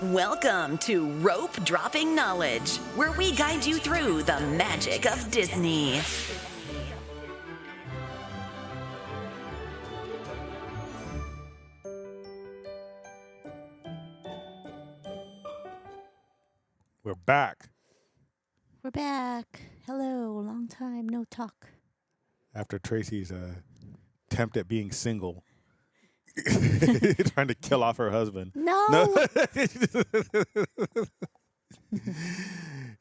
Welcome to Rope Dropping Knowledge, where we guide you through the magic of Disney. We're back We're back. Hello, long time no talk. after Tracy's attempt at being single, trying to kill off her husband. No.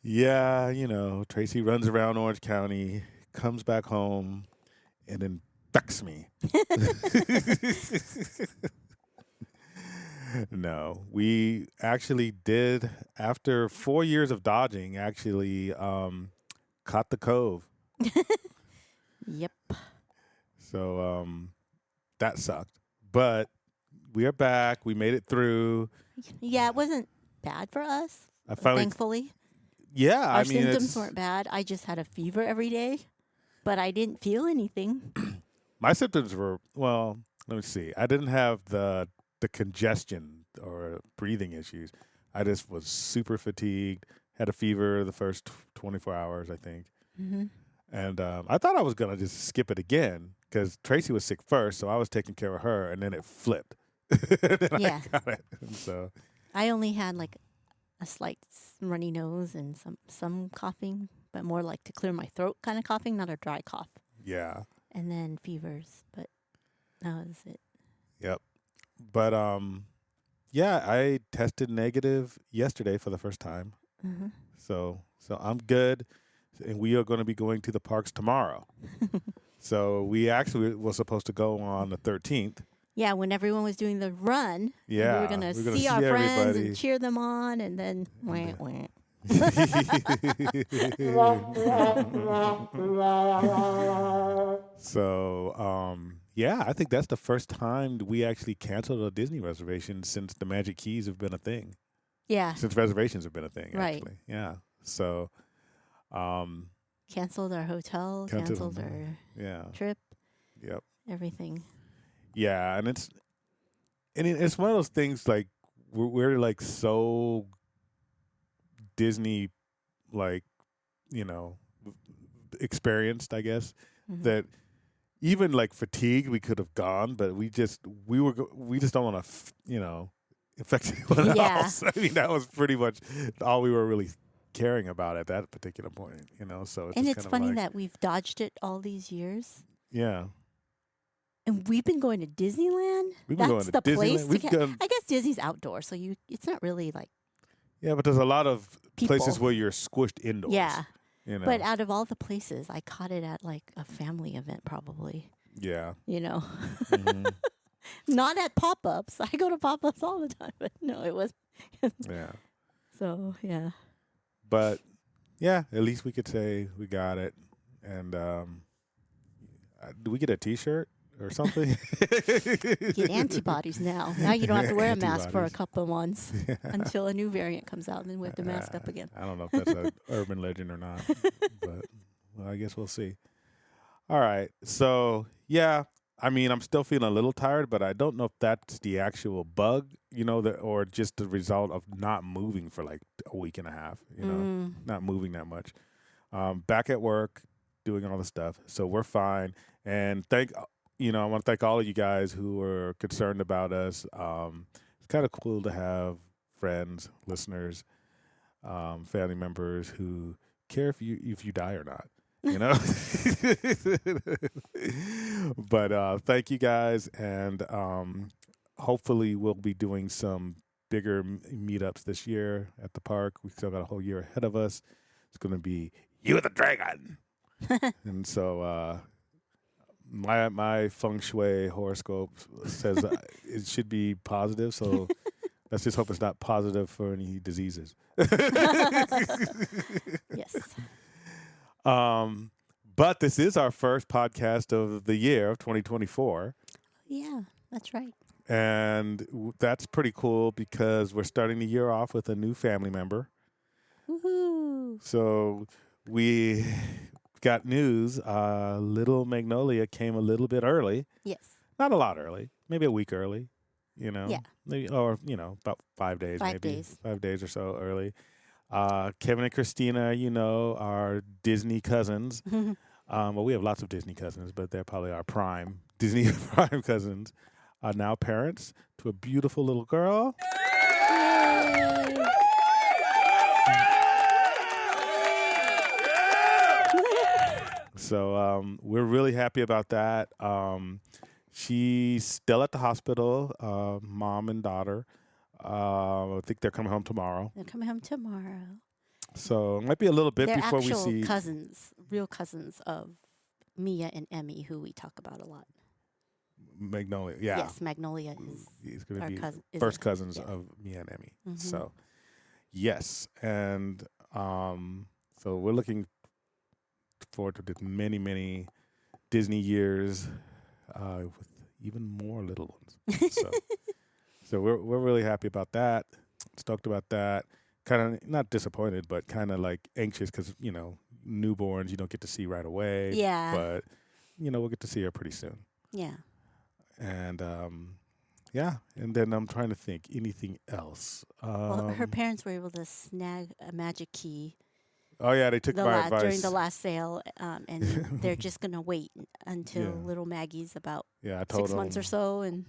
Yeah, Tracy runs around Orange County, comes back home, and infects me. No, we actually did, after 4 years of dodging, caught the cove. Yep. So that sucked. But we are back. We made it through. Yeah, it wasn't bad for us. I finally, Thankfully, yeah. our I mean, symptoms weren't bad. I just had a fever every day, but I didn't feel anything. my symptoms were, well, let me see. I didn't have the congestion or breathing issues. I just was super fatigued. Had a fever the first 24 hours, I think. Mm-hmm. And I thought I was gonna just skip it again because Tracy was sick first, so I was taking care of her, and then it flipped. Then Yeah. I got it. And so I only had like a slight runny nose and some coughing, but more like to clear my throat kind of coughing, not a dry cough. yeah. And then fevers, but that was it. Yep. But yeah, I tested negative yesterday for the first time. Mm-hmm. So I'm good, and we are going to be going to the parks tomorrow. So we actually were supposed to go on the 13th. Yeah, when everyone was doing the run, Yeah, we were gonna we're gonna see our see friends everybody. and cheer them on, and then wah, wah. So yeah, I think that's the first time we actually canceled a Disney reservation since the Magic Keys have been a thing. Yeah, Since reservations have been a thing, Right. actually. Yeah. So canceled our hotel, Canceled canceled our yeah. trip, Yep. everything. Yeah, and it's one of those things like we're like so Disney like experienced, I guess, Mhm. that even like fatigued we could have gone, but we just don't want to infect anyone Yeah. else. I mean, that was pretty much all we were really caring about at that particular point. So it's And just it's kind funny of like, that we've dodged it all these years, yeah, and we've been going to Disneyland. we've been That's going to the place. Disneyland. We've gone, I guess Disney's outdoors, so it's not really like yeah, but there's a lot of places people. where you're squished indoors. Yeah. But But out of all the places, I caught it at like a family event, probably. yeah. Mhm. Not at pop-ups. I go to pop-ups all the time, but no, it was. Yeah. So yeah. But yeah, at least we could say we got it. And do we get a T-shirt or something? Get antibodies now. Now you don't have to wear a mask for a Antibodies. couple of months until a new variant comes out, and then we have to mask up again. I don't know if that's an urban legend or not, but well, I guess we'll see. All right, so yeah, I mean, I'm still feeling a little tired, but I don't know if that's the actual bug, or just the result of not moving for like a week and a half. Not moving that much. Back at work, doing all the stuff, so we're fine. And I want to thank all of you guys who are concerned about us. It's kind of cool to have friends, listeners, family members who care if you die or not. But thank you guys, and hopefully we'll be doing some bigger meetups this year at the park. We still got a whole year ahead of us. It's going to be You the Dragon, and so my feng shui horoscope says it should be positive. So let's just hope it's not positive for any diseases. Yes. But this is our first podcast of the year of 2024. Yeah, that's right. And that's pretty cool because we're starting the year off with a new family member. Woohoo! So we got news. Little Magnolia came a little bit early. Yes. Not a lot early, maybe a week early. Yeah. maybe, or about 5 days, 5 days. 5 days or so early. Kevin and Christina, are Disney cousins. Well, we have lots of Disney cousins, but they're probably our prime Disney prime cousins. Are now parents to a beautiful little girl. Yay. So we're really happy about that. She's still at the hospital, mom and daughter. I think they're coming home tomorrow. They're coming home tomorrow. So it might be a little bit They're before we actual see. cousins, real cousins of Mia and Emmy, who we talk about a lot. Magnolia. Yeah. Yes, Magnolia is He's going our to be cousin. first cousins yeah. of Mia and Emmy. Mhm. So, yes. And so we're looking forward to the many, many Disney years with even more little ones. So we're really happy about that. Stoked about that. Kind of not disappointed, but kind of like anxious because, newborns you don't get to see right away. Yeah. But, we'll get to see her pretty soon. Yeah. And yeah, and then I'm trying to think anything else. Well, her parents were able to snag a magic key Oh yeah, they took my advice during the last sale, and they're just gonna wait until Yeah. little Maggie's about Yeah, I told 6 months or them. so, and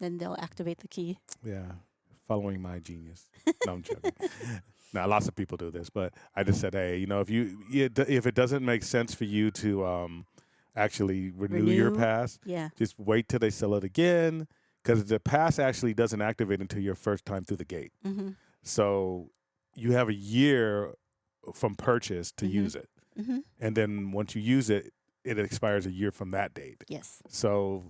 then they'll activate the key. Yeah, following my genius. No, I'm joking. Now, lots of people do this, but I just said, hey, if it doesn't make sense for you to actually renew your Renew? pass, Yeah. just wait till they sell it again, because the pass actually doesn't activate until your first time through the gate. Mm-hmm. So you have a year from purchase to Mhm. use it, Mm-hmm. and then once you use it, it expires a year from that date. Yes. So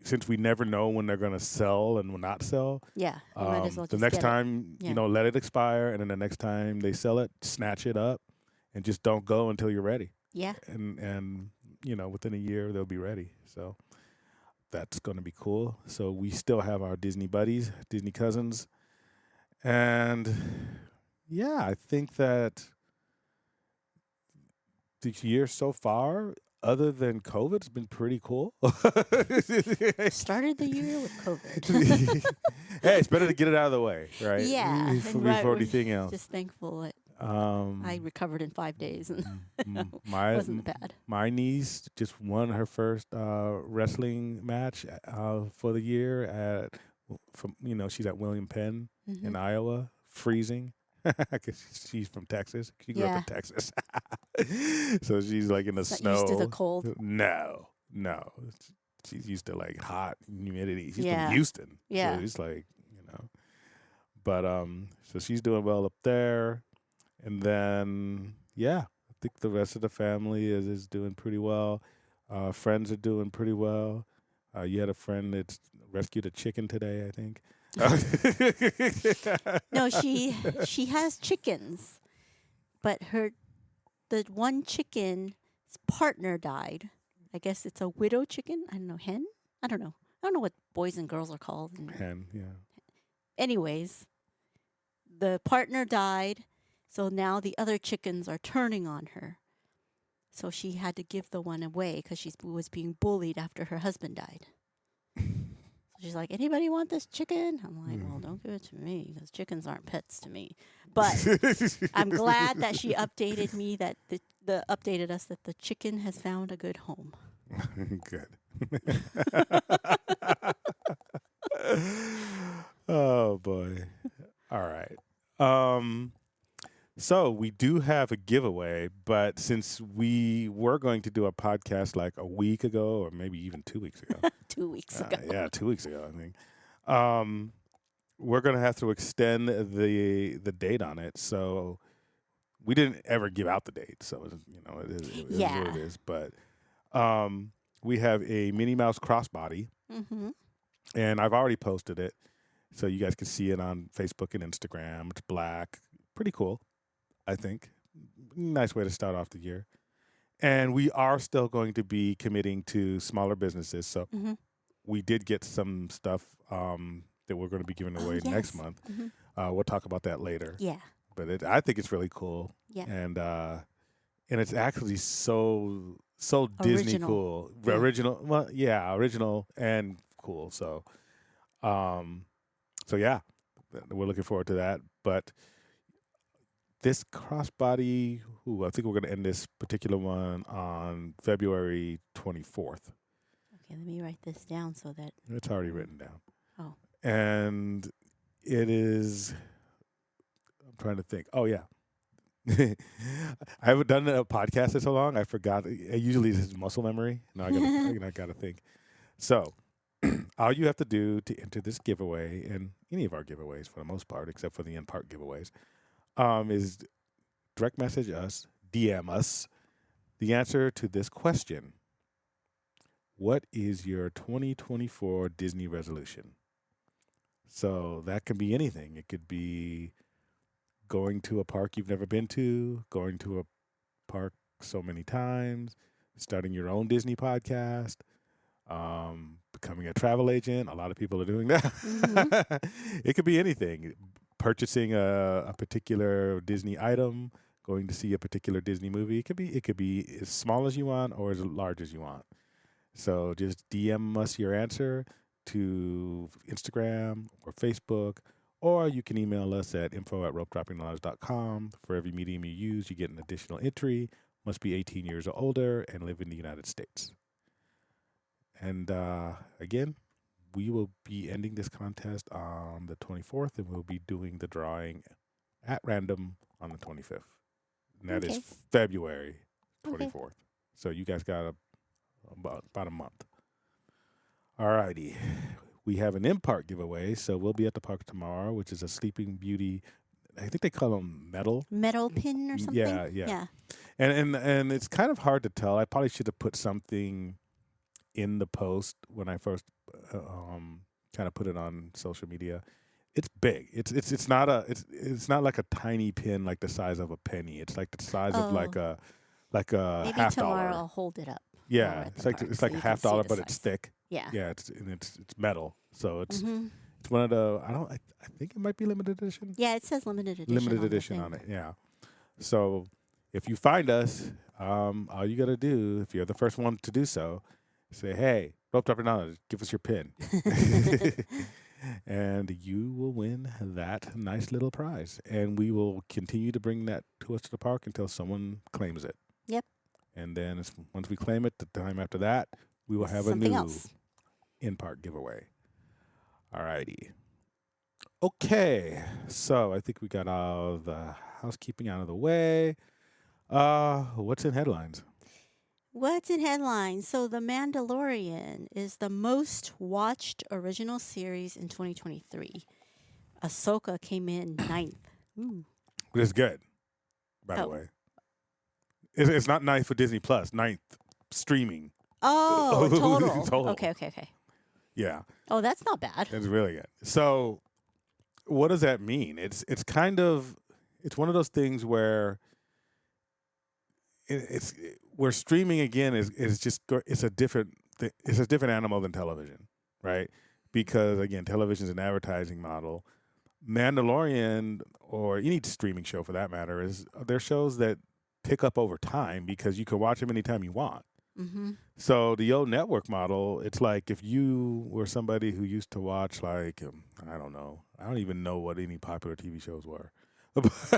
since we never know when they're going to sell and will not sell, Yeah. You might as well the just next get it. time, Yeah. let it expire, and then the next time they sell it, snatch it up, and just don't go until you're ready. Yeah. And within a year they'll be ready. So that's going to be cool. So we still have our Disney buddies, Disney cousins, and yeah, I think that the year so far, other than COVID, has been pretty cool. Started the year with COVID. Hey, it's better to get it out of the way, right? Yeah, Before, right, before we're anything else. Just thankful that Um, I recovered in 5 days and my wasn't bad. my niece just won her first wrestling match for the year she's at William Penn Mhm. in Iowa, freezing. Because she's from Texas. She grew up in Texas. So she's like in the Not snow. used to the cold. No. She's used to like hot humidity. She's Yeah. from Houston. Yeah. So it's like, But so she's doing well up there. And then I think the rest of the family is doing pretty well. Friends are doing pretty well. You had a friend that rescued a chicken today, I think. No, she has chickens, but the one chicken's partner died. I guess it's a widow chicken. I don't know, hen. I don't know. I don't know what boys and girls are called. Hen, yeah. Anyways, the partner died, so now the other chickens are turning on her. So she had to give the one away because she was being bullied after her husband died. So she's like, anybody want this chicken? I'm like, well, don't give it to me because chickens aren't pets to me. But I'm glad that she updated me that updated us that the chicken has found a good home. Good. Oh boy. All right. So we do have a giveaway, but since we were going to do a podcast like a week ago, or maybe even 2 weeks ago. 2 weeks ago. Yeah, 2 weeks ago, I think. We're gonna have to extend the date on it. So we didn't ever give out the date, so it is what Yeah. it is. But we have a Minnie Mouse crossbody, Mm-hmm. and I've already posted it, so you guys can see it on Facebook and Instagram. It's black, pretty cool, I think. Nice way to start off the year. And we are still going to be committing to smaller businesses. So Mm-hmm. we did get some stuff that we're going to be giving away next yes. month. Mm-hmm. We'll talk about that later. Yeah. But I think it's really cool. Yeah. And it's actually so Disney Original. cool. Yeah. Original. Well, yeah, original and cool. So So yeah, we're looking forward to that. But this crossbody, I think we're going to end this particular one on February 24th. Okay, let me write this down so that. It's already written down. Oh. And it is, I'm trying to think. Oh, yeah. I haven't done a podcast in so long. I forgot. I usually it's muscle memory. No, I gotta think. So, all you have to do to enter this giveaway, and any of our giveaways for the most part, except for the in-park giveaways, is direct message us, DM us, the answer to this question. What is your 2024 Disney resolution? So that can be anything. It could be going to a park you've never been to, going to a park so many times, starting your own Disney podcast, becoming a travel agent. A lot of people are doing that. Mm-hmm. It could be anything. Purchasing a particular Disney item, going to see a particular Disney movie. It could be as small as you want or as large as you want. So just DM us your answer to Instagram or Facebook, or you can email us at info@ropedroppingknowledge.com. For every medium you use, you get an additional entry. Must be 18 years or older and live in the United States. And again, we will be ending this contest on the 24th, and we'll be doing the drawing at random on the 25th. And that is February 24th. Okay. So you guys got about a month. All righty. We have an in-park giveaway, so we'll be at the park tomorrow, which is a Sleeping Beauty. I think they call them metal pin or something. Yeah. And it's kind of hard to tell. I probably should have put something in the post when I first kind of put it on social media. It's big. It's not like a tiny pin like the size of a penny. It's like the size of like a Maybe half tomorrow dollar. I'll hold it up. Yeah, it's like a half dollar, but it's thick. Yeah. Yeah, it's metal, so it's Mm-hmm. it's one of the I think it might be limited edition. Yeah, it says limited edition. Limited edition on it. Yeah. So if you find us, all you got to do, if you're the first one to do so, say, "Hey, Rope Dropping Knowledge, give us your pin," and you will win that nice little prize. And we will continue to bring that to us to the park until someone claims it. Yep. And then once we claim it, the time after that, we will have Something a new else. in-park giveaway. All righty. Okay, so I think we got all the housekeeping out of the way. What's in headlines? What's in headlines? So, The Mandalorian is the most watched original series in 2023. Ahsoka came in 9th. Ooh. It's good, by the way. It's not 9th for Disney Plus, 9th streaming. Oh, total. Total. Okay. Yeah. Oh, that's not bad. It's really good. So, what does that mean? It's kind of one of those things where where streaming again is just it's a different animal than television, right? Because again, television is an advertising model. Mandalorian or any streaming show for that matter they're shows that pick up over time because you can watch them anytime you want. Mm-hmm. So the old network model, it's like if you were somebody who used to watch like, I don't even know what any popular TV shows were.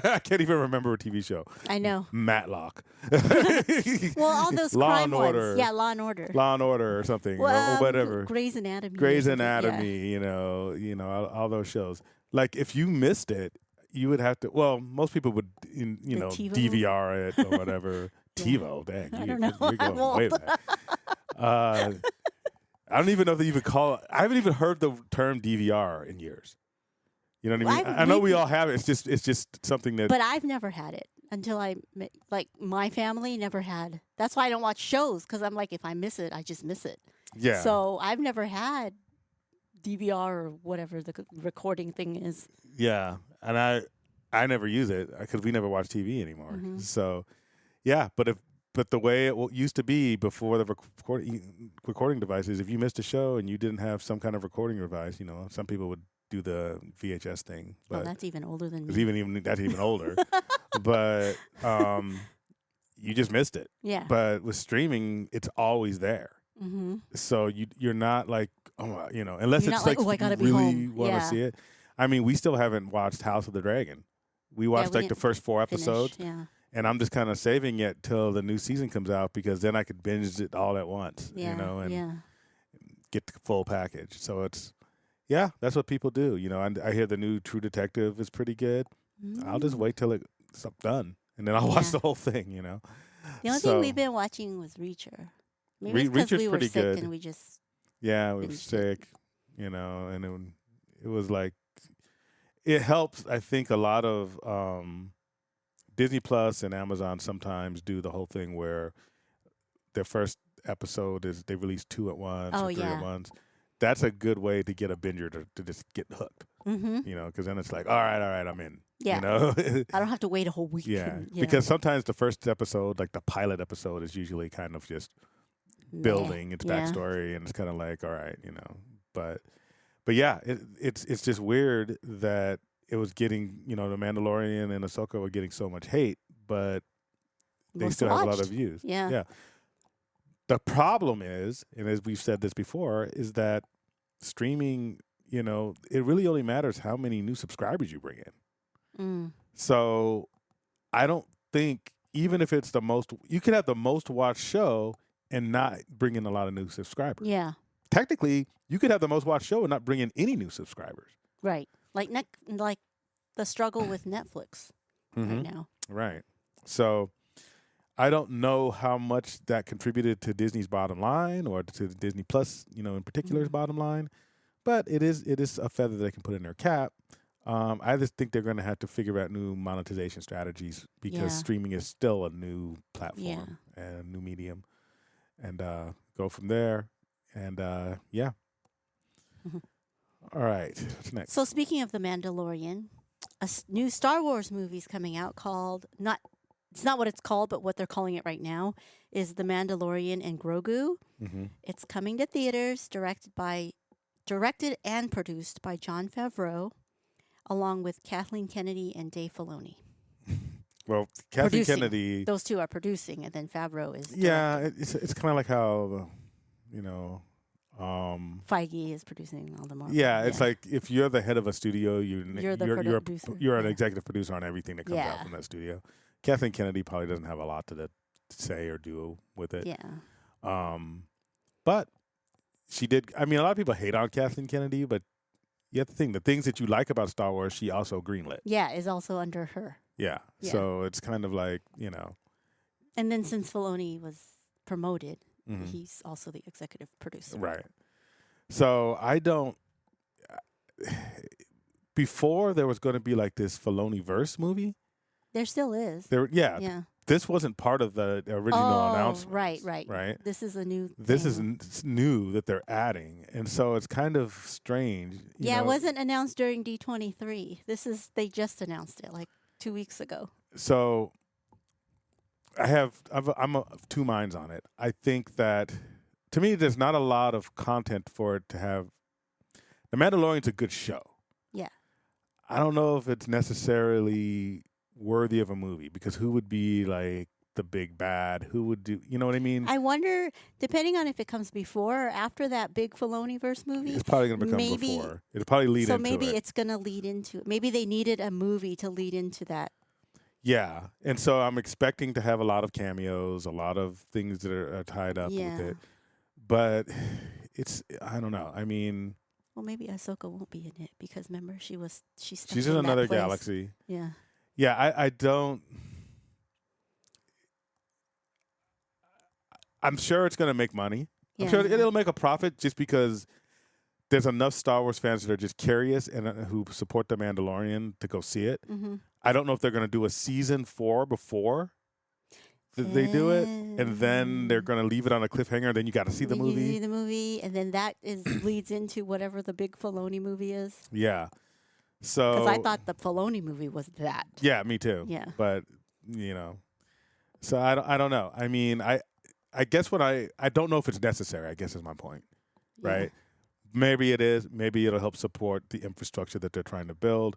I can't even remember a TV show. I know. Matlock. Well, all those Law crime and Order. ones. Yeah, Law and Order. Law and Order or something, Well, or whatever. Grey's Anatomy. Grey's or something, Anatomy, yeah. you know, all those shows. Like if you missed it, you would have to. Well, most people would, TiVo? DVR it or whatever. Yeah. TiVo, dang, I don't know. you're I'm going way old. back. I don't even know if they even call it. I haven't even heard the term DVR in years. You know what I mean? I know we all have it. It's just something that. But I've never had it until my family never had. That's why I don't watch shows because I'm like, if I miss it, I just miss it. Yeah. So I've never had DVR or whatever the recording thing is. Yeah, and I never use it because we never watch TV anymore. Mm-hmm. So, yeah, but the way it used to be before the recording devices, if you missed a show and you didn't have some kind of recording device, some people would do the VHS thing. But that's even older than me. That's even older. But you just missed it. Yeah. But with streaming, it's always there. Mm-hmm. So you're not like, oh, unless You're it's not like, like "Oh, I you gotta be really home." want to Yeah. see it. I mean, we still haven't watched House of the Dragon. We watched we like the didn't first 4 finish. episodes, Yeah. and I'm just kind of saving it till the new season comes out because then I could binge it all at once, Yeah. and yeah. get the full package. So that's what people do. I hear the new True Detective is pretty good. I'll just wait till it's done, and then I'll watch Yeah. the whole thing. The only thing we've been watching was Reacher. Maybe it's because Reacher's we were pretty sick good. and we just Yeah, we were binged it. sick, and it was like it helps. I think a lot of Disney Plus and Amazon sometimes do the whole thing where their first episode is they release 2 at once Oh, or 3 yeah. at once. That's a good way to get a binger to just get hooked, Mm-hmm. because then it's like, all right, I'm in. Yeah. You I don't have to wait a whole week. yeah, and, because sometimes the first episode, like the pilot episode, is usually kind of just meh. building its Yeah. backstory, and it's kind of like, all right, but yeah, it's just weird that it was getting, the Mandalorian and Ahsoka were getting so much hate, but they Most still have a lot watched. of views. Yeah. Yeah. The problem is, and as we've said this before, is that streaming, it really only matters how many new subscribers you bring in. Mm. So I don't think, even if it's you could have the most watched show and not bring in a lot of new subscribers. Yeah. Technically, you could have the most watched show and not bring in any new subscribers. Right. Like the struggle with Netflix Mm-hmm. right now. Right. So I don't know how much that contributed to Disney's bottom line or to Disney Plus, in particular's bottom line, but it is a feather they can put in their cap. I just think they're going to have to figure out new monetization strategies because Yeah. streaming is still a new platform and a new medium, and go from there. And yeah. Mhm. All right. What's next? So speaking of The Mandalorian, new Star Wars movie's coming out called it's not what it's called, but what they're calling it right now is The Mandalorian and Grogu. Mm-hmm. It's coming to theaters, directed and produced by Jon Favreau, along with Kathleen Kennedy and Dave Filoni. Well, Kathleen Producing. Kennedy. Those two are producing, and then Favreau is Yeah, directing. it's kind of like how, Feige is producing all the Marvel. yeah, it's like if you're the head of a studio, You're the you're producer, you're an yeah. executive producer on everything that comes out Yeah. from that studio. Kathleen Kennedy probably doesn't have a lot to say or do with it. Yeah. But she did. I mean, a lot of people hate on Kathleen Kennedy, but you have to think the things that you like about Star Wars, she also greenlit. Yeah, is also under her. Yeah. Yeah. So it's kind of like, And then since Filoni was promoted, mhm. he's also the executive producer. Right. So I don't. Before there was going to be like this Filoni verse movie. There still is. Yeah. This wasn't part of the original announcement. Right. Right. This is a new This is thing. new that they're adding, and so it's kind of strange. Yeah, it wasn't announced during D23. They just announced it like 2 weeks ago. So I'm of two minds on it. I think that to me, there's not a lot of content for it to have. The Mandalorian's a good show. Yeah. I don't know if it's necessarily worthy of a movie because who would be like the big bad? Who would do? You know what I mean? I wonder, depending on if it comes before or after that big Filoni-verse movie. It's probably going to become maybe- before. It'll probably lead So into maybe it. it's going to lead into it. Maybe they needed a movie to lead into that. Yeah, and so I'm expecting to have a lot of cameos, a lot of things that are tied up Yeah. with it. But I don't know. I mean, Well, maybe Ahsoka won't be in it because remember she's stuck she's in in that another place. galaxy. Yeah. Yeah, I don't. I'm sure it's going to make money. I'm sure Yeah. it'll make a profit just because there's enough Star Wars fans that are just curious and who support The Mandalorian to go see it. Mm-hmm. I don't know if they're going to do a season 4 before they do it, and then they're going to leave it on a cliffhanger. Then you got to see the You movie. see the movie, and then that leads into whatever the big Filoni movie is. Yeah. So Because I thought the Filoni movie was that. yeah, me too. Yeah. But so I don't know. I mean, I guess I don't know if it's necessary. I guess is my point, Yeah. right? Maybe it is. Maybe it'll help support the infrastructure that they're trying to build.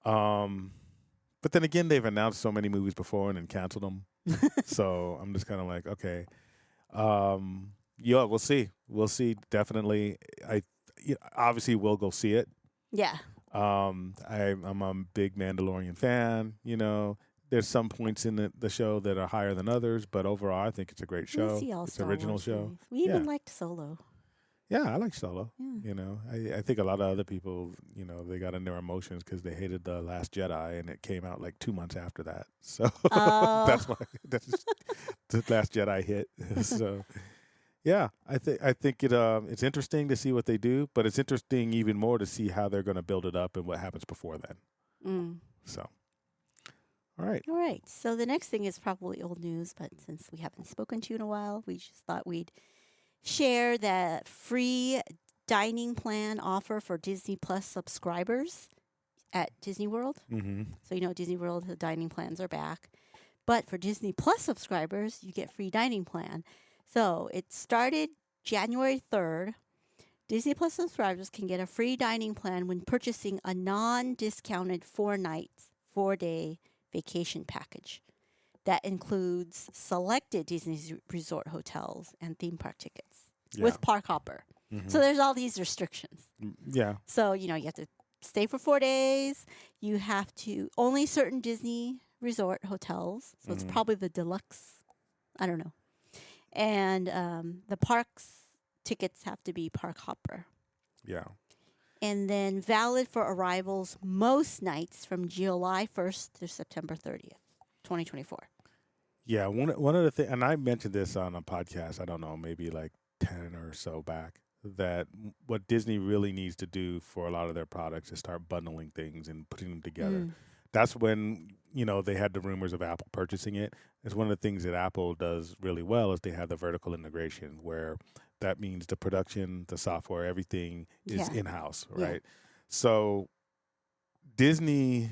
But then again, they've announced so many movies before and then canceled them. So I'm just kind of like, okay, Yeah, we'll see. We'll see. Definitely. Obviously we'll go see it. Yeah. I'm a big Mandalorian fan. There's some points in the show that are higher than others, but overall, I think it's a great show. We'll see all It's Star an original Wars show. movies. We even Yeah. liked Solo. Yeah, I like Solo. Yeah. I think a lot of other people, they got in their emotions because they hated The Last Jedi, and it came out like 2 months after that. So Oh. that's why The Last Jedi hit. So yeah, I think it's interesting to see what they do, but it's interesting even more to see how they're going to build it up and what happens before then. Mm. So, all right. All right. So the next thing is probably old news, but since we haven't spoken to you in a while, we just thought we'd share the free dining plan offer for Disney Plus subscribers at Disney World. Mm-hmm. So, Disney World, the dining plans are back. But for Disney Plus subscribers, you get free dining plan. So it started January 3rd. Disney Plus subscribers can get a free dining plan when purchasing a non-discounted 4-day vacation package. That includes selected Disney resort hotels and theme park tickets with Park Hopper. Mm-hmm. So there's all these restrictions. Yeah. So, you have to stay for 4 days. You have to only certain Disney resort hotels. So it's probably the deluxe. I don't know. And the parks tickets have to be Park Hopper. Yeah. And then valid for arrivals most nights from July 1st to September 30th, 2024. Yeah. One of the things, and I mentioned this on a podcast, I don't know, maybe like 10 or so back, that what Disney really needs to do for a lot of their products is start bundling things and putting them together. That's when, they had the rumors of Apple purchasing it. It's one of the things that Apple does really well is they have the vertical integration where that means the production, the software, everything is in-house, right? Yeah. So Disney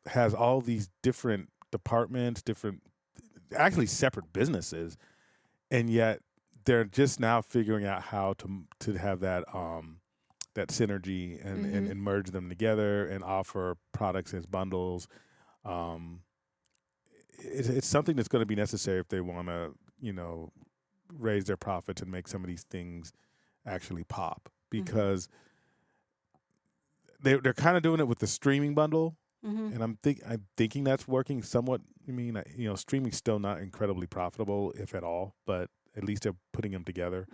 has all these different departments, actually separate businesses, and yet they're just now figuring out how to have that that synergy and merge them together and offer products as bundles. It's something that's going to be necessary if they want to, raise their profits and make some of these things actually pop, because they're kind of doing it with the streaming bundle. And I'm thinking that's working somewhat. I mean, streaming's still not incredibly profitable, if at all, but at least they're putting them together.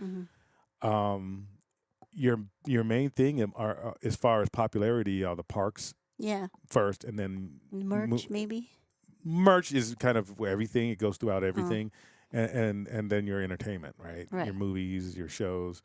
Your main thing are as far as popularity are the parks. Yeah. First, and then Merch, maybe. Merch is kind of everything. It goes throughout everything, and then your entertainment, right? Right. Your movies, your shows.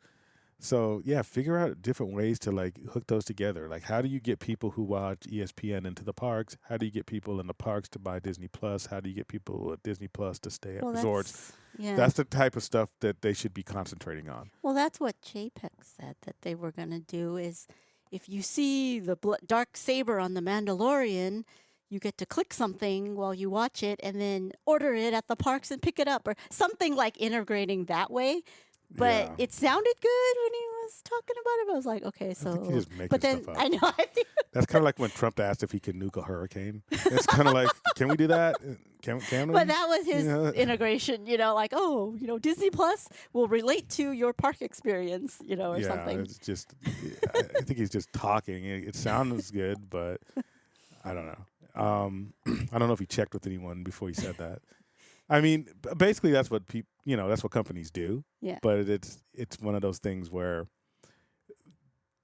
So yeah, figure out different ways to hook those together. Like, how do you get people who watch ESPN into the parks? How do you get people in the parks to buy Disney Plus? How do you get people at Disney Plus to stay at resorts? That's the type of stuff that they should be concentrating on. Well, that's what JPEG said that they were going to do is if you see the dark saber on The Mandalorian, you get to click something while you watch it and then order it at the parks and pick it up or something like integrating that way. But it sounded good when he was talking about it. I was like, okay, so. I think he's just making but then stuff up. I know. I think That's kind of like when Trump asked if he could nuke a hurricane. It's kind of like, can we do that? Can we? But that was his Yeah. integration, Disney Plus will relate to your park experience, or something. It's just, I think he's just talking. It sounds good, but I don't know. I don't know if he checked with anyone before he said that. I mean, basically that's what that's what companies do. Yeah. But it's one of those things where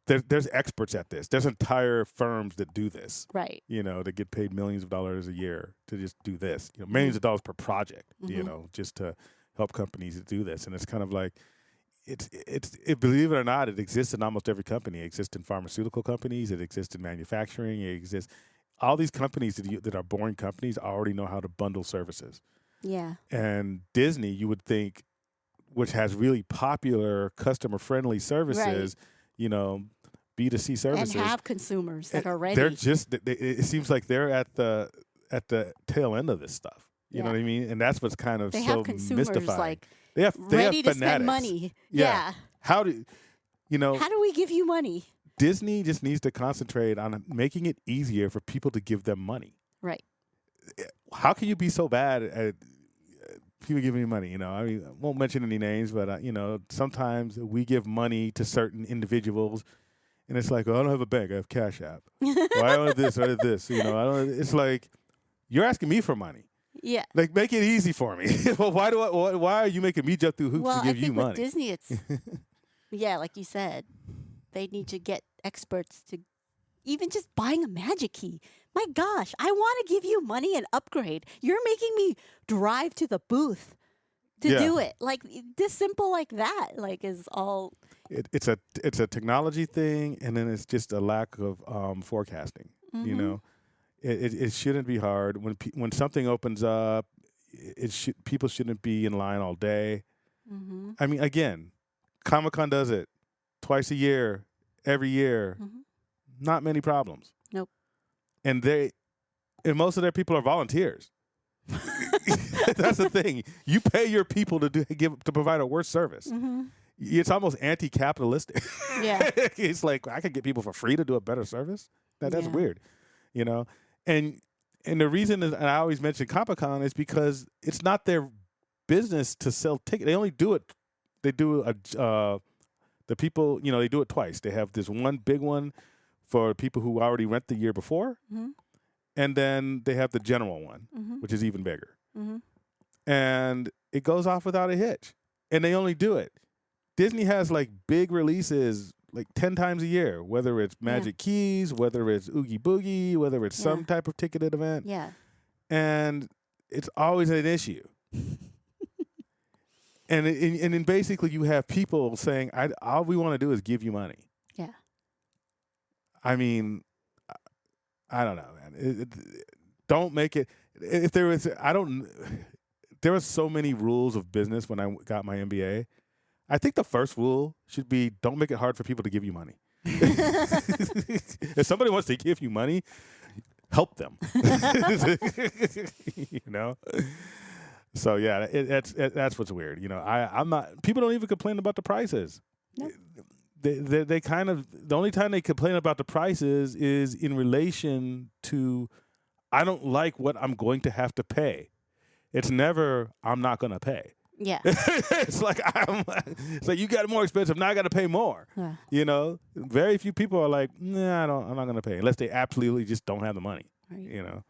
there's experts at this. There's entire firms that do this. Right. That get paid millions of dollars a year to just do this. Millions of dollars per project. Just to help companies do this. And it's kind of like believe it or not, it exists in almost every company. It exists in pharmaceutical companies. It exists in manufacturing. It exists. All these companies that are boring companies already know how to bundle services. Yeah. And Disney, you would think, which has really popular customer-friendly services, B2C services, And have consumers that are ready. They're just. It seems like they're at the tail end of this stuff. You know what I mean? And that's what's kind of they so have consumers mystifying. they ready to fanatics. spend money. Yeah. How do How do we give you money? Disney just needs to concentrate on making it easier for people to give them money. Right. How can you be so bad at people giving me money. I mean, I won't mention any names, but sometimes we give money to certain individuals, and it's like, oh, I don't have a bank, I have Cash App. Or I don't have this, I have this. I don't. It's like you're asking me for money. Yeah. Like, make it easy for me. Well, why are you making me jump through hoops Well, to give I you think money? with Disney, it's yeah, like you said, they need to get experts to even just buying a magic key. My gosh, I want to give you money and upgrade. You're making me drive to the booth to Yeah. do it. Like this simple like that. Like is all. It's a technology thing, and then it's just a lack of forecasting. Mhm. It shouldn't be hard when something opens up. People shouldn't be in line all day. Mm-hmm. I mean, again, Comic-Con does it twice a year, every year. Mhm. Not many problems. Nope. And most of their people are volunteers. That's the thing. You pay your people to provide a worse service. Mm-hmm. It's almost anti-capitalistic. Yeah. It's like I could get people for free to do a better service. That's Yeah. weird, And the reason is, and I always mention Comic-Con is because it's not their business to sell tickets. They only do it. They do the people. They do it twice. They have this one big one for people who already rent the year before, Mm-hmm. and then they have the general one, Mm-hmm. which is even bigger. Mm-hmm. And it goes off without a hitch. And they only do it. Disney has like big releases like 10 times a year, whether it's Magic Keys, whether it's Oogie Boogie, whether it's some type of ticketed event. Yeah. And it's always an issue. and then basically you have people saying, all we want to do is give you money. Yeah. I mean, I don't know, man. Don't make it. If there was, there were so many rules of business when I got my MBA. I think the first rule should be don't make it hard for people to give you money. If somebody wants to give you money, help them. So yeah, that's what's weird. I'm not. People don't even complain about the prices. Nope. They kind of, the only time they complain about the prices is in relation to, I don't like what I'm going to have to pay. It's never I'm not going to pay. Yeah. It's like you got it more expensive. Now I got to pay more. Yeah. Very few people are like, nah, I'm not going to pay unless they absolutely just don't have the money. Right.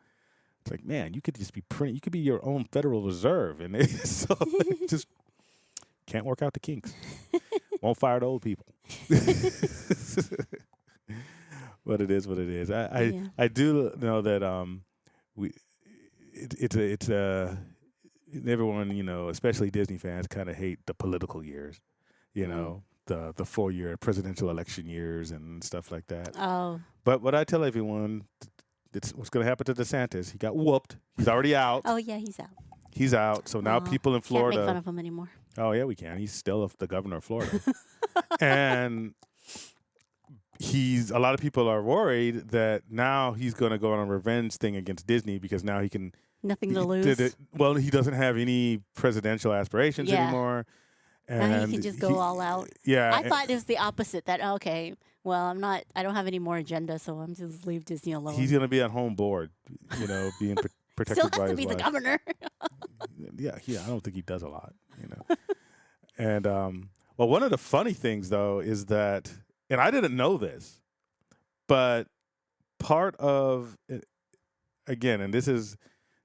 It's like, man, you could just be you could be your own Federal Reserve, and so just can't work out the kinks. Won't fire the old people. But it is what it is. I do know that it's everyone, especially Disney fans, kind of hate the political years, the 4-year presidential election years and stuff like that. Oh. But what I tell everyone, it's what's going to happen to DeSantis. He got whooped. He's already out. Oh yeah, he's out. He's out. So now people in Florida. Can't make fun of him anymore. Oh yeah, we can. He's still the governor of Florida, and a lot of people are worried that now he's going to go on a revenge thing against Disney because now he can. Nothing to lose. Well, he doesn't have any presidential aspirations anymore. And now he can just go all out. Yeah. I thought it was the opposite. That okay, well, I don't have any more agenda, so I'm just leave Disney alone. He's going to be at home board, being protected Still by has to his be wife. the governor. Yeah, I don't think he does a lot, And well, one of the funny things though is that, and I didn't know this, but part of it, again, and this is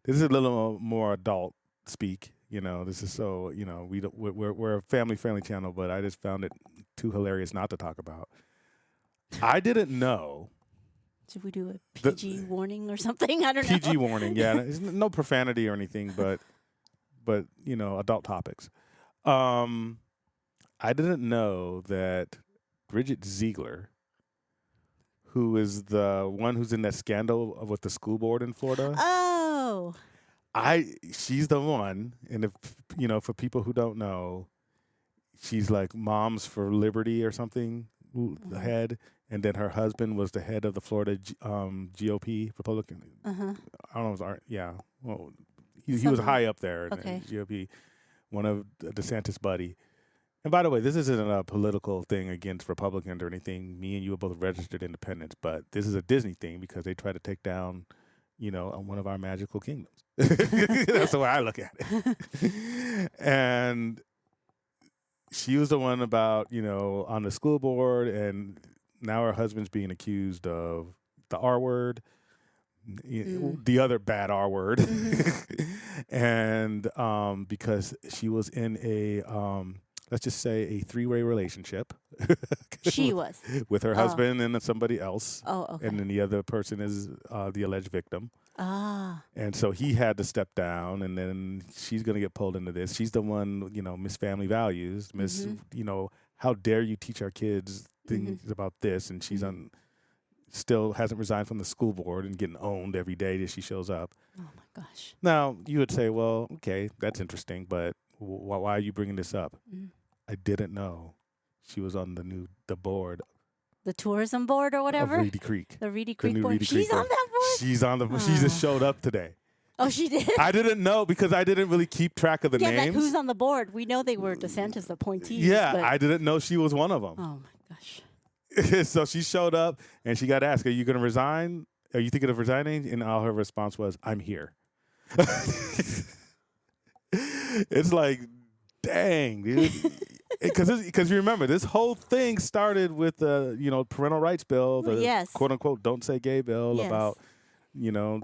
a little more adult speak. This is so we're a family friendly channel, but I just found it too hilarious not to talk about. I didn't know. Should we do a PG warning or something? I don't know. PG warning, yeah. It's no profanity or anything, but adult topics. I didn't know that Bridget Ziegler, who is the one who's in that scandal with the school board in Florida. Oh. She's the one, and if for people who don't know, she's like Moms for Liberty or something, the head, and then her husband was the head of the Florida GOP Republican. Uh-huh. I don't know if it was yeah. Well, he was high up there in Okay. the GOP, one of DeSantis' buddy. And by the way, this isn't a political thing against Republicans or anything. Me and you are both registered independents, but this is a Disney thing because they try to take down, on one of our magical kingdoms. That's the way I look at it. And she was the one about, on the school board, and now her husband's being accused of the R word, the other bad R word. And because she was in a, let's just say, a three-way relationship. She was. With her husband and somebody else. Oh, okay. And then the other person is the alleged victim. Ah. And so he had to step down, and then she's going to get pulled into this. She's the one, Miss Family Values, Miss, how dare you teach our kids things about this? And she's still hasn't resigned from the school board and getting owned every day that she shows up. Oh, my gosh. Now, you would say, well, okay, that's interesting, but why are you bringing this up? I didn't know she was on the board. The tourism board or whatever? Of Reedy Creek. The Reedy Creek new board. Reedy She's Creek on that board? She's on the. She just showed up today. Oh, she did? I didn't know because I didn't really keep track of the Yeah, names. like who's on the board? We know they were DeSantis appointees. Yeah, but... I didn't know she was one of them. Oh, my gosh. So she showed up and she got asked, "Are you going to resign? Are you thinking of resigning?" And all her response was, "I'm here." It's like, dang, dude. Because you remember, this whole thing started with the parental rights bill, the quote unquote "don't say gay" bill about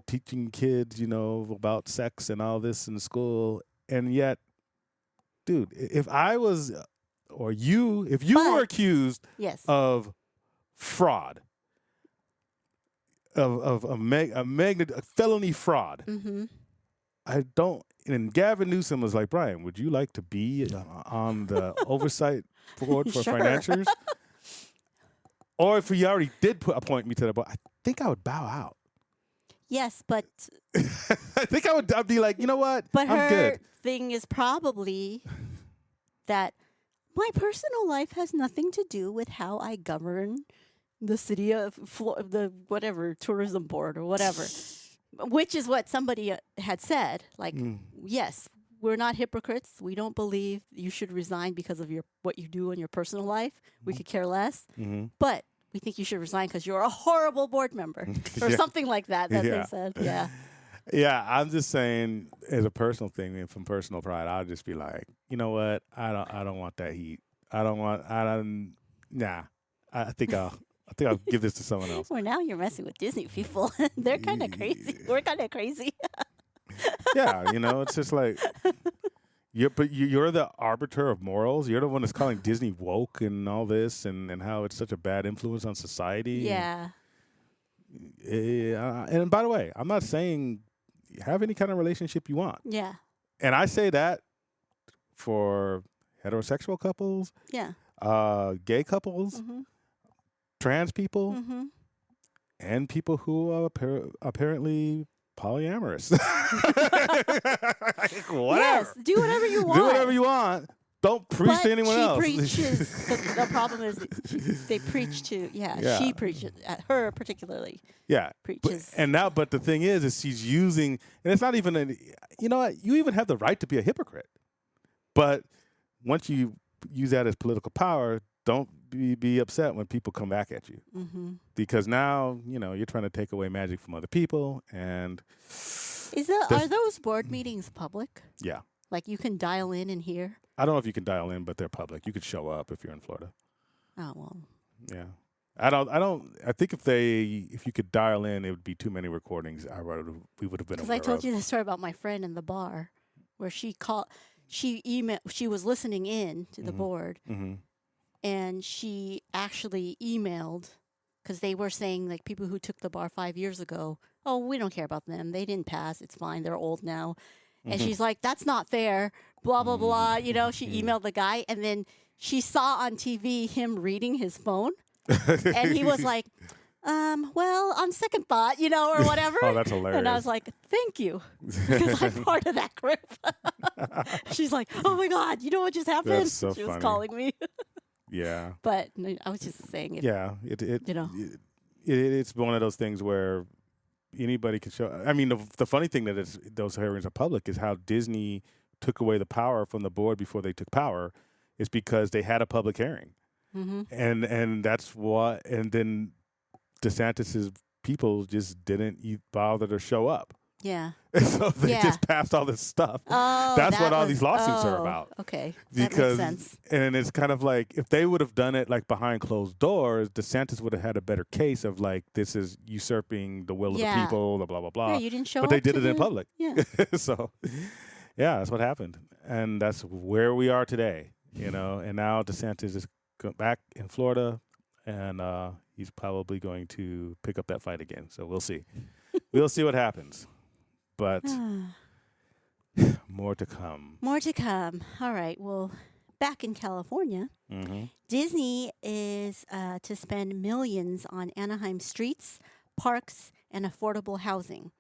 teaching kids about sex and all this in school, and yet, dude, if I was or you, if you were accused of fraud, of a felony fraud, I don't. And Gavin Newsom was like, "Brian, would you like to be on the oversight board for financiers?" Or if he already did appoint me to the board, I think I would bow out. Yes, but I think I'd be like, you know what? But I'm her good. thing is probably that my personal life has nothing to do with how I govern the city of the whatever tourism board or whatever. Which is what somebody had said. Like, yes, we're not hypocrites. We don't believe you should resign because of what you do in your personal life. We could care less. But we think you should resign because you're a horrible board member or something like that they said. Yeah. Yeah, I'm just saying, as a personal thing and from personal pride, I'll just be like, you know what? I don't want that heat. Nah. I think I'll give this to someone else. Well, now you're messing with Disney people. They're kind of crazy. We're kind of crazy. Yeah, it's just like you're the arbiter of morals. You're the one that's calling Disney woke and all this, and how it's such a bad influence on society. Yeah. And by the way, I'm not saying have any kind of relationship you want. Yeah. And I say that for heterosexual couples. Yeah. Gay couples. Trans people, and people who are apparently polyamorous. Whatever. Yes, do whatever you want. Do whatever you want. Don't preach to anyone else. She preaches. The problem is they preach to, she preaches, her particularly. Yeah. Preaches. But the thing is she's using, and it's not even, you know what, you even have the right to be a hypocrite. But once you use that as political power, don't be upset when people come back at you, because now you're trying to take away magic from other people. And are those board meetings public? Yeah, like you can dial in and hear. I don't know if you can dial in, but they're public. You could show up if you're in Florida. Oh well. Yeah, I don't. I think if you could dial in, it would be too many recordings. We would have been. Because I told you the story about my friend in the bar, where she was listening in to the board. And she actually emailed, because they were saying, like, people who took the bar 5 years ago, oh, we don't care about them. They didn't pass. It's fine. They're old now. And she's like, that's not fair. Blah, blah, blah. She emailed the guy. And then she saw on TV him reading his phone. And he was like, well, on second thought, or whatever. Oh, that's hilarious. And I was like, thank you, because I'm part of that group. She's like, oh, my God, you know what just happened? That's so she was funny. calling me. Yeah. But I was just saying. It's one of those things where anybody can show. I mean, the funny thing that those hearings are public is how Disney took away the power from the board before they took power, is because they had a public hearing, and that's what. And then DeSantis's people just didn't bother to show up. Yeah. So they Yeah. just passed all this stuff. Oh, That's what that all was- these lawsuits are oh, about. Okay. Because that makes sense. and it's kind of like if they would have done it like behind closed doors, DeSantis would have had a better case of like this is usurping the will of the Yeah. people, blah blah blah. Yeah, you didn't show but up. they did to it in the- public. Yeah. So yeah, that's what happened, and that's where we are today. You know, and now DeSantis is back in Florida, and he's probably going to pick up that fight again. So we'll see. We'll see what happens, but more to come. More to come. All right. Well, back in California, Mm-hmm. Disney is to spend millions on Anaheim streets, parks, and affordable housing.